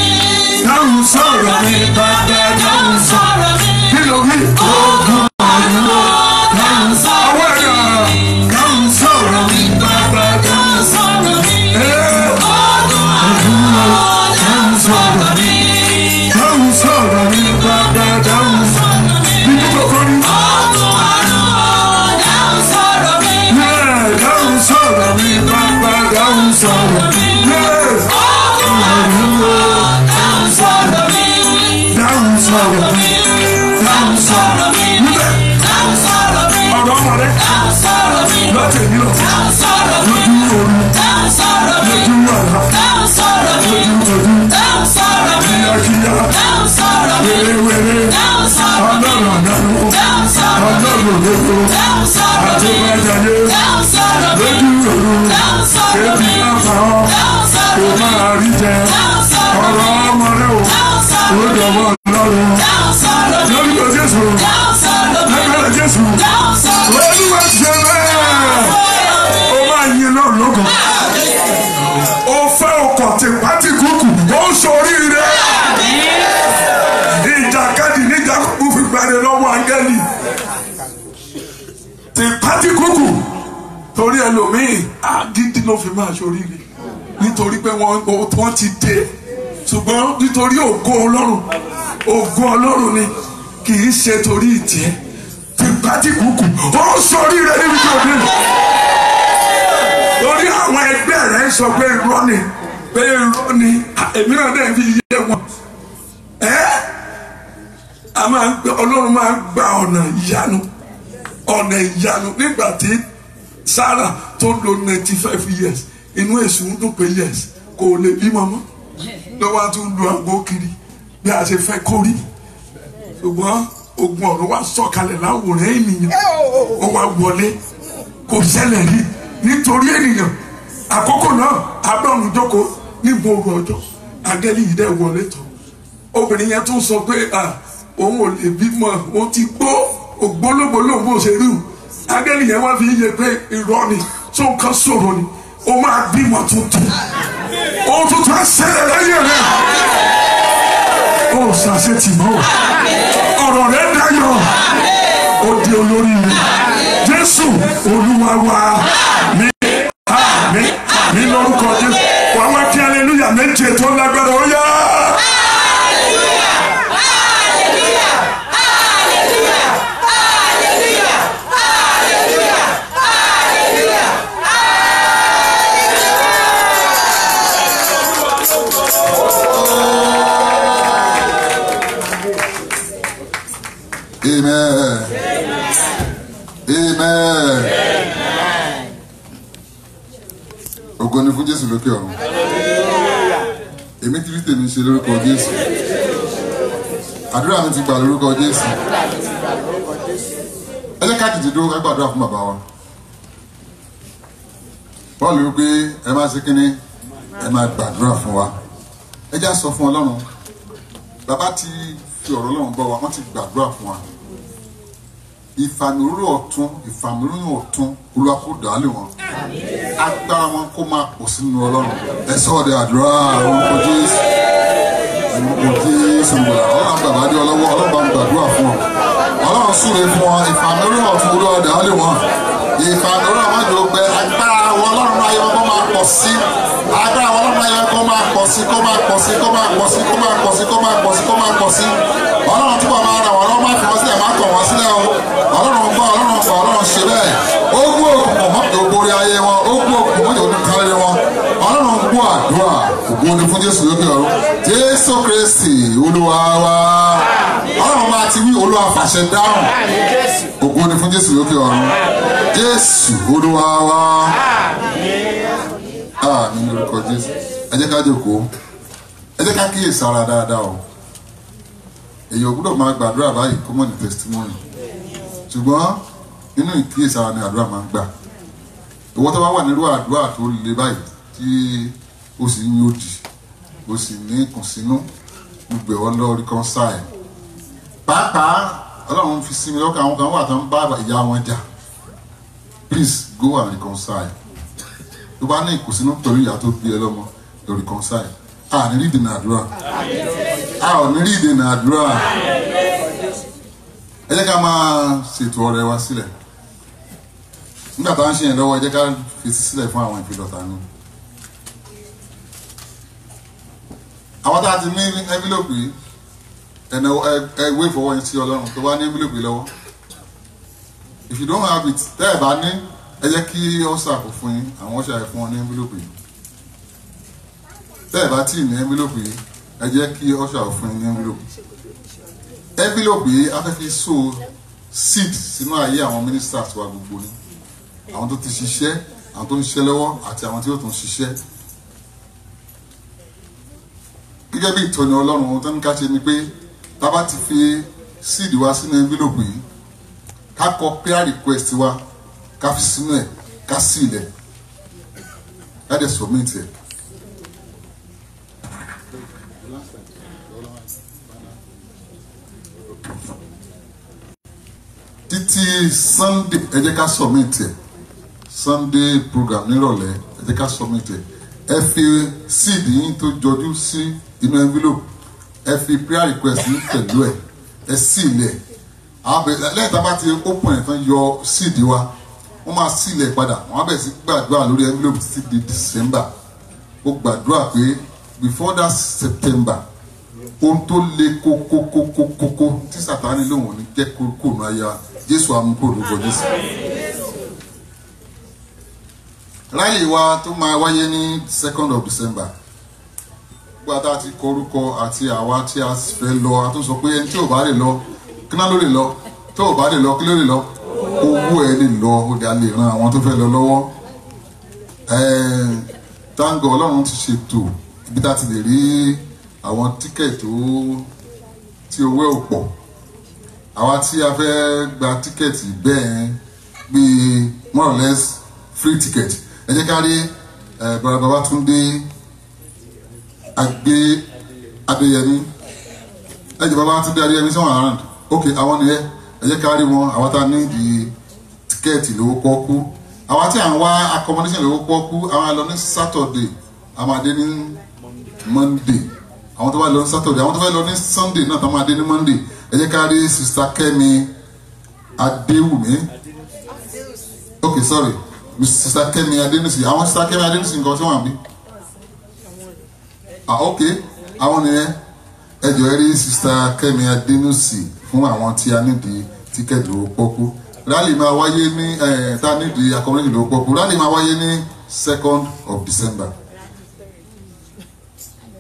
S7: sọ̀rọ̀ mi bàbá dáhùn sọ̀rọ̀ mi. Kí ló wí? Ogun ọ̀run dáhùn sọ̀rọ̀ mi. Dáhùn sọ̀rọ̀ mi bàbá dáhùn sọ̀rọ̀ mi. Ogun ọ̀run dáhùn sọ̀rọ̀ mi. Dáhùn sọ̀rọ̀ mi bàbá dáhùn sọ̀rọ̀ mi. Bí kò kọ́ni. Ogun ọ̀run dáhùn sọ̀rọ̀ mi. Dáhùn sọ̀rọ̀ mi bàbá dáhùn sọ̀rọ̀ mi. Ogun ọ̀run dáhùn sọ̀rọ̀ mi. Dáhùn sọ̀rọ̀ mi. Dáhùn sọ̀rọ̀ mi. Dáhùn sọ̀rọ̀ mi. Ọ̀rọ̀ ọmọ rẹ̀. Dáhùn sọ̀rọ̀ mi. Lọ́tẹ̀ yìí lọ. Dáhùn sọ̀rọ̀ mi. Lójú oru. Dáhùn sọ̀rọ̀ mi. Lójú àlá. Dáhùn sọ̀rọ̀ mi. Lójú ojú. Dáhùn sọ̀rọ̀ mi. Kíákíá. Dáhùn sọ̀rọ̀ mi. Wérewére. Dáhùn sọ̀rọ̀ mi. Ọlọ́run àdánù. Dáhùn sọ̀rọ̀ mi. Ọlọ́run òdodo. Dáhùn sọ̀rọ̀ mi. Àtúbàjáde. Dáhùn sọ̀rọ̀ mi. Lójú oru. Dáhùn sọ̀rọ̀ mi. Ebi máa fà ọ́. Dáhùn sọ̀rọ̀ mi. Kò máa rí jẹ. Dáhùn sọ̀rọ̀ mi. Ọ̀rọ̀ ọmọ rẹ̀ o. Dáhùn sọ̀rọ̀ mi. Ó jọ̀wọ́ Ọlọ́run. Dáhùn sọ̀rọ̀ mi. Lórúkọ Jésù. Dáhùn sọ̀rọ̀ mi. Lẹ́gbẹ̀rẹ̀ Jésù. Dáhùn sọ̀rọ̀ mi. Olúwa ṣe bẹ́ẹ̀. Ó máa yin náà lógo. Ó fẹ́ ọkọ̀ tìpátì kúkú. Ó ṣoríire. Ìjàkadì ní Jákọ́bù fi gbàdé lọ́wọ́ áńgẹ́lì. Tìpátì kúkú. Torí ẹlòmíì agídí ló fi máa ṣoríire. Nítorí pé wọ́n ti dé. Ṣùgbọ́n nítorí ògo Ọlọ́run ni kì í ṣe torí ìtìẹ́. Tìpátì kúkú. Ó ṣoríire níbi tó dé. Torí àwọn ẹgbẹ́ rẹ̀ sọ pé irọ́ ni èmi náà dẹ̀ fi yé wọn. Ọlọ́run máa ń gba ọ̀nà ìyanu nígbà tí Sarah tó lo 95 years inú èṣù ń dùn pé yes kò lè bímọ mọ́ lọ́wọ́ tó ń lu àgbo kiri bí a ṣe fẹ́ kórí ṣùgbọ́n ogun ọ̀run wá sọ̀kalẹ̀ láwòrán ènìyàn ó wá wọlé kò ṣẹlẹ̀ rí nítorí ènìyàn àkókò náà Abrahamu jókòó ní gbogbo ọjọ́ agẹ́lì yìí dẹ̀ wọlé tán obìnrin yẹn tún sọ pé òun ò lè bímọ òun ti gbó ògbólógbò lóun bó ṣe rí o agẹ́lì yẹn wá fi yé pé irọ́ ni tó nǹkan ṣòro ni ó máa bímọ tuntun òun tuntun á ṣẹlẹ̀ lẹ́yìn rẹ̀ ó ṣàṣetì mọ́ ọ̀rọ̀ rẹ̀ dayọ̀ ó di olórí rẹ̀ Jésù Olúwa wa mi ní lórúkọ Jésù wàá wá kí aleluya méje tó lágbára ó yá.
S4: Ògo ni fún Jésù lókè ọ̀run. Èmi ti rí tèmi ṣe lórúkọ Jésù. Àdúrà mi ti gbà lórúkọ Jésù. Ẹ jẹ́ ká dìde dúró ká gbàdúrà fún bàbá wa. Bọ́ọ̀lù wípé ẹ máa ṣe kínní ẹ máa gbàdúrà fún wa. Ẹ já sọ fún Ọlọ́run. Bàbá ti fi ọ̀rọ̀ Ọlọ́run bọ́ wa, wọ́n ti gbàdúrà fún wa. Ìfàmìrú ọ̀tún Olúwa kó dàálẹ̀ wọn. Agbára wọn kó máa pọ̀ sínú Ọlọ́run. Ẹ sọ ọdẹ àdúrà orúkọ Jésù. Orúkọ Jésù gbà. Ọlọ́run bàbá dé ọlọ́wọ́ Ọlọ́run bá ń gbàdúrà fún ọ. Ọlọ́run súre fún ọ. Ìfàmìrú ọ̀tún Olúwa dàálẹ̀ wọn. Ìfàmìrú àmọ́jọ gbẹ agbára wọn Ọlọ́run ayé wọn kó máa pọ̀ sí. Agbára wọn Ọlọ́run ayé wọn kó máa pọ̀ sí. Ọlọ́run túbọ̀ máa ràn wọ́n lọ́wọ́ máa fi wọ́n sílẹ̀ máa tọ̀ wọ́n sílẹ̀ o. Ọlọ́run gbọ́ Ọlọ́run ṣe bẹ́ẹ̀. Ogun òkùnkùn mọ́tò borí ayé wọn. Ogun òkùnkùn mọ́tò ọdún kárí wọn. Ọlọ́run gbọ́ àdúrà. Ògo ni fún Jésù lókè ọ̀run. Jésù Kristi Olúwa wa. Ọlọ́run máa ti wí Olúwa fàṣẹ dáhùn. Ògo ni fún Jésù lókè ọ̀run. Jésù Olúwa wa. Àmín lórúkọ Jésù. Ẹ jẹ́ ká jókòó. Ẹ jẹ́ ká kíyèsára dáadáa o. Èyí ò gbọ́dọ̀ máa gbàdúrà báyìí kó mọ̀ ní testimony ṣùgbọ́n nínú ìkíyèsára ni àdúrà máa ń gbà ìwọ tó bá wà nírú àdúrà tó le báyìí tí ó sì ń yòdì ó sì ní ìkùnsínú gbogbo ẹ̀wọ́n lọ reconcile pàápàá Ọlọ́run fi sí mi lọ́kàn àwọn kan wà tó ń bá ìyá wọn jà please go and reconcile tó bá ní ìkùnsínú torí ìyá tó bí ẹ lọ́mọ lọ reconcile ní ìdènà àdúrà a ò ní rí ìdènà àdúrà. Ẹ jẹ́ ká máa ṣètò ọrẹ wa sílẹ̀. Nígbà tá à ń ṣe yẹn lọ́wọ́ ẹ jẹ́ ká fi sílẹ̀ fún àwọn ìfilọ̀ta ní. Àwọn tá a ti ní envelope yìí ẹ̀nà ẹ̀wé ìfọwọ́ yín sí Ọlọ́run tó bá ní envelope yìí lọ́wọ́. If you don't have it, tẹ́ ẹ̀ bá ní ẹ jẹ́ kí ọ̀sà kò fún yín àwọn ọ̀sà ẹ̀ fún wọn ní envelope yìí. Tẹ́ ẹ̀ bá tí ì ní envelope yìí ẹ jẹ́ kí ọ̀sà kò fún yín ní envelope. Envelope yìí a fẹ́ fi sow seed sínú ayé àwọn ministers wa gbogbo ni. Àwọn tó ti ṣiṣẹ́, àwọn tó ń ṣiṣẹ́ lọ́wọ́ àti àwọn tí yóò tún ṣiṣẹ́. Gẹ́gẹ́ bí ìtọ́ni Ọlọ́run ohun tó ń ká ṣe ni pé tá bá ti fi seed wa sínú envelope yìí ká kọ prayer request wa ká fi sínú ẹ̀ ká sí ilẹ̀ ká dẹ̀ submit ẹ̀. Títí Sunday ẹ jẹ́ ká submit ẹ̀. Sunday program nírọ̀lẹ́ ẹ jẹ́ ká submit ẹ̀. Ẹ fi seed yín tó jọjú sí inú envelope ẹ fi prayer request yín pẹ̀lú ẹ̀ ẹ sí ilẹ̀. Lẹ́yìn tá a bá ti open ẹ̀ tán yọ seed wa wọ́n máa sí ilẹ̀ padà wọ́n á bẹ̀rẹ̀ sí gbàdúrà lórí envelope títí di December. Ó gbàdúrà pé before that September ohun tó le kókókókókó tí Sátánì lòun ò ní jẹ́ kó nù ayé wa Jésù amúkúrò lórúkọ Jésù. Rally wa tó máa wáyé ní 2nd of December. Gbogbo àtà ti kọ orúkọ àti àwa tí a fẹ́ lọ a tó sọ pé ẹni tí ò bá lè lọ kí náà ló lè lọ tó ò bá lè lọ kí ló lè lọ owó ẹ lè lọ ó dá lè ran àwọn tó fẹ́ lọ lọ́wọ́. Táǹgọ̀ Ọlọ́run ti ṣètò ibi tá a ti lè rí àwọn tíkẹ̀tì tí owó ẹ̀ ò pọ̀. Àwa tí a fẹ́ gba tíkẹ̀tì bẹ́ẹ̀ bíi more or less free ticket ẹ jẹ́ ká rí Brother Babátúndé Adéyẹmí ẹ jẹ́ Babátúndé Adéyẹmí sọ́wọ́n around ok àwọn nìyẹn ẹ jẹ́ ká rí wọn àwọn tá a ní di tíkẹ́ẹ̀tì lówó pọ́ọ́kú àwọn tí à ń wá accommodation lówó pọ́ọ́kú àwọn lọ ní Saturday a máa dé ní Monday àwọn tó bá lọ ní Saturday àwọn tó fẹ́ lọ ní Sunday náà tó máa dé ní Monday ẹ jẹ́ ká rí Sister Kẹ́mi Adéwùmí ok sorry Sister Kẹ́mi Adénísì àwọn Sister Kẹ́mi Adénísì nǹkan tí wọ́n bí ok àwọn nìyẹn ẹ jọ̀ọ́ ẹ rí Sister Kẹ́mi Adénísì fún àwọn tí a nídìí tíkẹ́ẹ̀tì lówó pọ́ọ́kú rally máa wáyé ní tá a nídìí accommodation lówó pọ́ọ́kú rally máa wáyé ní 2nd of December.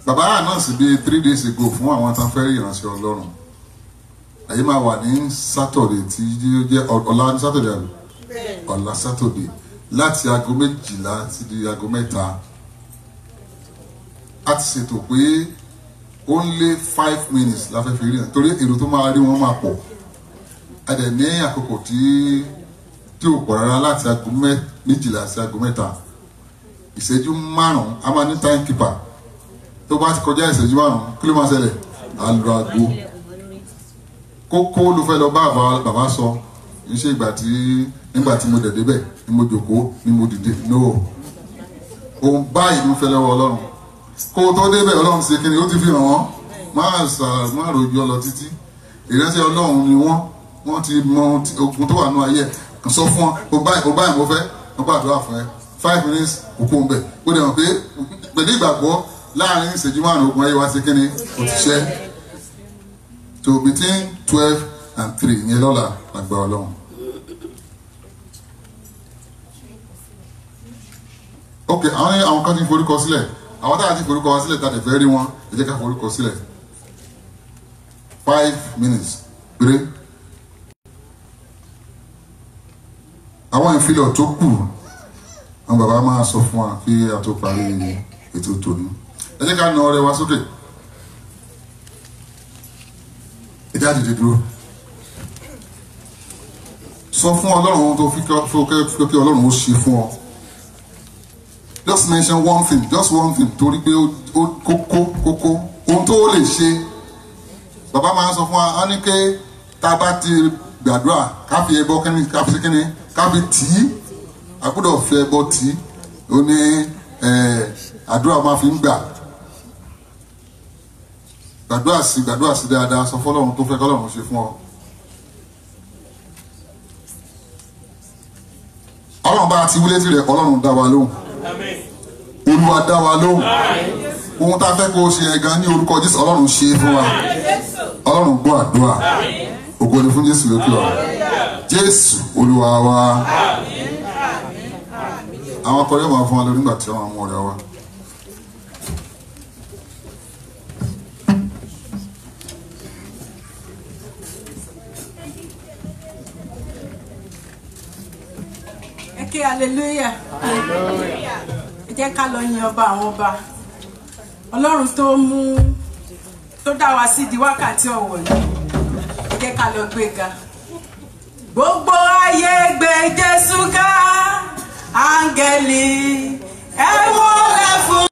S4: Bàbá announce bíi 3 days ago fún àwọn tán fẹ́ rí ìránṣẹ́ Ọlọ́run àyè máa wà ní Saturday tí ó jẹ́ ọ̀la ní Saturday àbí ọ̀la Saturday láti aago 12 sí di aago 3. A ti ṣètò pé only 5 minutes la fẹ́ fi rí torí èrò tó máa rí wọn máa pọ̀ a dẹ̀ ní àkókò tí ò pọ̀ rárá láti aago 12 sí aago 3 ìṣẹ́jú 5 a máa ní time keeper tó bá ti kọjá ìṣẹ́jú 5 kí ló máa ṣẹlẹ̀ a lọ aago kókó ló fẹ́ lọ bá bàbá sọ iṣẹ́ nígbà tí mo dẹ̀ débẹ̀ ni mo jòkó ni mo dìde no òun báyìí ló fẹ́ lọ́wọ́ Ọlọ́run kó o tó débẹ̀ Ọlọ́run ṣe kí ni ó ti fi hàn wọ́n máa rojú ọ lọ títí ìrẹsẹ̀ Ọlọ́run ni wọ́n ti mọ ogun tó wà nínú ayé kan sọ fún wọn o báyìí mo fẹ́ wọ́n gbàdúrà fún ẹ 5 minutes òkú ń bẹ̀ ó dẹ̀ mọ̀ pé pẹ̀lú ìgbàgbọ́ láàrin ìṣẹ́jú 5 ogun ayé wa ṣe kí ni ó ti ṣẹ́ so between 12 and 3 yẹn lọ́la lágbára Ọlọ́run. ok àwọn kan ti forúkọ sílẹ̀ àwọn táyà ti forúkọ sílẹ̀ tá a lè fẹ́ rí wọn ẹ jẹ́ ká forúkọ sílẹ̀ 5 minutes péré. àwọn ìfilọ̀ tó kù àwọn bàbá máa sọ fún wa kí a tó parí ètò tòní ẹ jẹ́ ká na ọrẹ wa sókè ẹ jáde dé dúró sọ fún Ọlọ́run tó fi kí Ọlọ́run ó ṣe fún ọ. Just mention one thing, just one thing. Torí pé kókó ohun tó lè ṣe. Bàbá máa ń sọ fún wa, á ní pé tá a bá ti gbàdúrà ká fi ẹbọ kíni ká fi tì í. A gbọ́dọ̀ fi ẹbọ tì í. Ó ní àdúrà máa fi ń gbà. gbàdúrà sí dáadáa, sọ fọ́lọ́run tó fẹ́ kọ́lọ́run ṣe fún ọ. Ọlọ́run bá ti wílé tirẹ̀, Ọlọ́run dá wa lóhùn. Olúwa dá wa lóhùn. Ohun tá a fẹ́ kó o ṣe yẹn gan ní orúkọ Jésù, Ọlọ́run ṣe é fún wa. Ọlọ́run gbọ́ àdúrà. Ògo ni fún Jésù lókè ọ̀run. Jésù Olúwa wa. Àwọn akọrin máa fún wa lórí nígbà tí wọ́n mú ọ̀rẹ́ wa.
S8: Eke hallelujah. Ẹ jẹ́ ká lọ yin ọba àwọn ọba. Ọlọ́run tó dá wa sí di wákàtí ọ̀wọ̀ yìí. Ẹ jẹ́ ká lọ gbé ga. Gbogbo ayé gbé Jésù ká, áńgẹ́lì ẹ wólẹ̀ fún.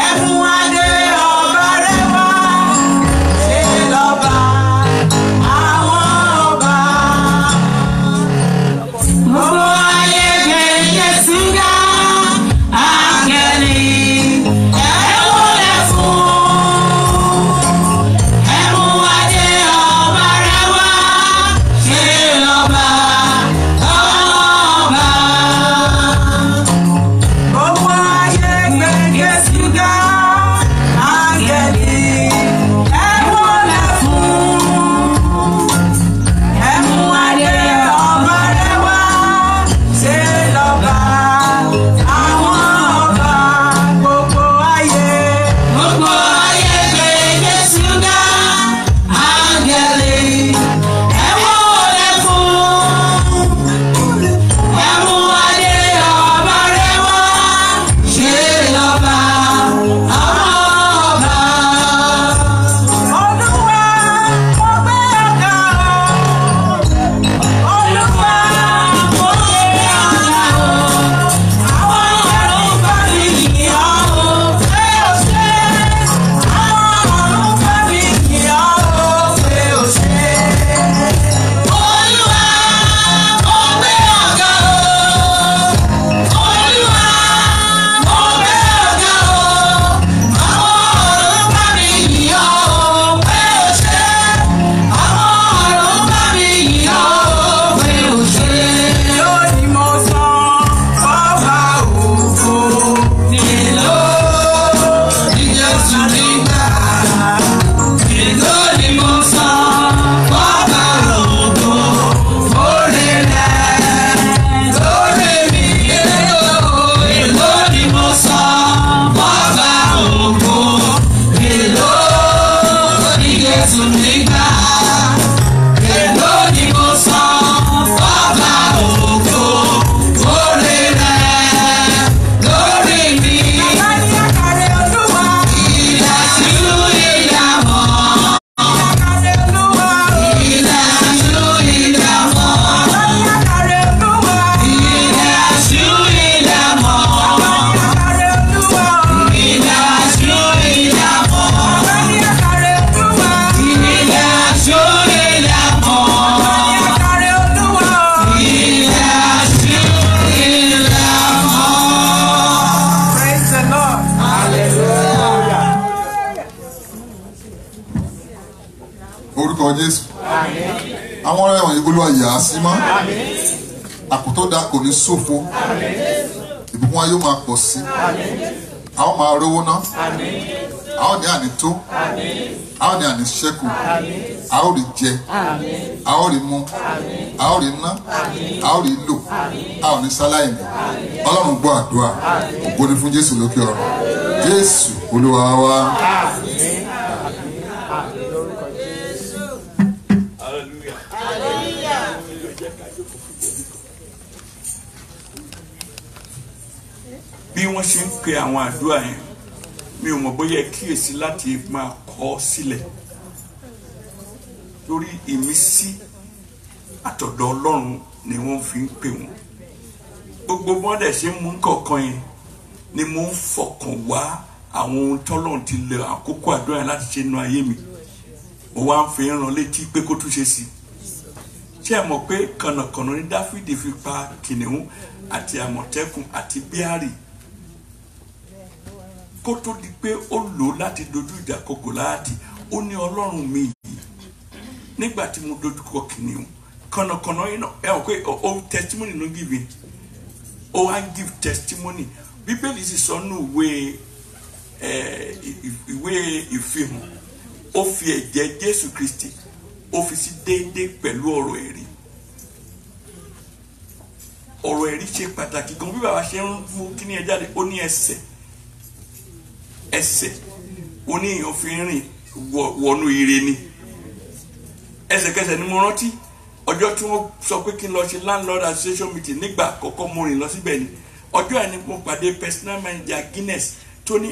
S8: Ẹ mú adé ọba rẹ̀ wá, ṣe lọ́ba àwọn ọba. Gbogbo ayé gbé Jésù ká, áńgẹ́lì ẹ wólẹ̀ fún. Ẹ mú adé ọba rẹ̀ wá, ṣe lọ́ba àwọn ọba. Gbogbo ayé gbé Jésù ká, áńgẹ́lì ẹ wólẹ̀ fún. Ẹ mú adé ọba rẹ̀ wá, ṣe lọ́ba àwọn ọba. Gbogbo ayé gbé Jésù ká, áńgẹ́lì ẹ wólẹ̀ fún. Ẹ mú adé ọba rẹ̀ wá, ṣe lọ́ba àwọn ọba. Olúwa mo gbé ọ̀gá o. Olúwa mo gbé ọ̀gá o. Àwọn ọ̀run bá mi yìn ọ́ o, pé o ṣé. Àwọn ọ̀run bá mi yìn ọ́ o, pé o ṣé. Olúwa mo gbé ọ̀gá o. Olúwa mo gbé ọ̀gá o. Àwọn ọ̀run bá mi yìn ọ́ o, pé o ṣé. Àwọn ọ̀run bá mi yìn ọ́ o, pé o ṣé. Lónìí mo san ọba ògo, nílò ní Jésù nígbà. Lónìí mo san ọba ògo, orí rẹ̀ lórí mi. Lónìí mo san ọba ògo, nílò ní Jésù nígbà. Lónìí mo san ọba ògo, orí rẹ̀ lórí mi. Ìdásílú ìdààmú. Ìdásílú ìdààmú. Ìdásílú ìdààmú. Ìdásílú ìdààmú. Praise the Lord.
S4: Orúkọ Jésù. Àwọn ọ̀rẹ́ wọ̀nyí Olúwa yà á sí mọ́. Àkótó da kò ní ṣòfò. Ìbùkún wa yóò máa pọ̀ sí. A ó máa rówó ná. A ó ní ànító. A ó ní àníṣẹ́kù. A ó rí jẹ. A ó rí mu. A ó rí ná. A ó rí lò. A ò ní sáláìní. Ọlọ́run gbọ́ àdúrà. Ògo ni fún Jésù lókè ọ̀run. Jésù Olúwa wa.
S6: bí wọ́n ṣe ń pe àwọn àdúrà yẹn mi ò mọ̀ bóyá ẹ kíyèsí láti máa kọ sílẹ̀ torí ìmísí àtọ̀dọ̀ Ọlọ́run ni wọ́n fi ń pè wọ́n gbogbo bọ́dẹ̀ ṣe ń mú kọ̀ọ̀kan yẹn ni mo ń fọkàn wá àwọn ohun tọ́lọ́run ti lè àkókò àdúrà yẹn láti ṣe nínú ayé mi mo wá ń fi rán létí pé kó tún ṣe sí ṣé ẹ mọ̀ pé kànnàkànnà ní Dáfídì fi pa kìnìún àti àmọ̀tẹ́kùn àti bíárì kó tó di pé ó lò láti dojú ìjà kọ Gòláyátì ó ní Ọlọ́run mi yìí nígbà tí mo dojú kọ kìnìún kànnàkànnà yìí náà ẹ wọ pé o testimony ló give o wá give testimony Bíbélì sì sọ nù ìwé ìfihàn ó fi ẹ̀jẹ̀ Jésù Kristi ó fi sí déédéé pẹ̀lú ọ̀rọ̀ ẹ̀rí ṣe pàtàkì gan bí bàbá ṣe ń mú kíní ẹ jáde ó ní ẹsẹ̀ ó ní èèyàn fi rìn wọnú ire ni ẹsẹ̀kẹsẹ̀ ni mo rántí ọjọ́ tí wọ́n sọ pé kí n lọ ṣe landlord association meeting nígbà àkọ́kọ́ mo rìn lọ síbẹ̀ ni ọjọ́ yẹn ni mo pàdé personal manager Guinness tó ní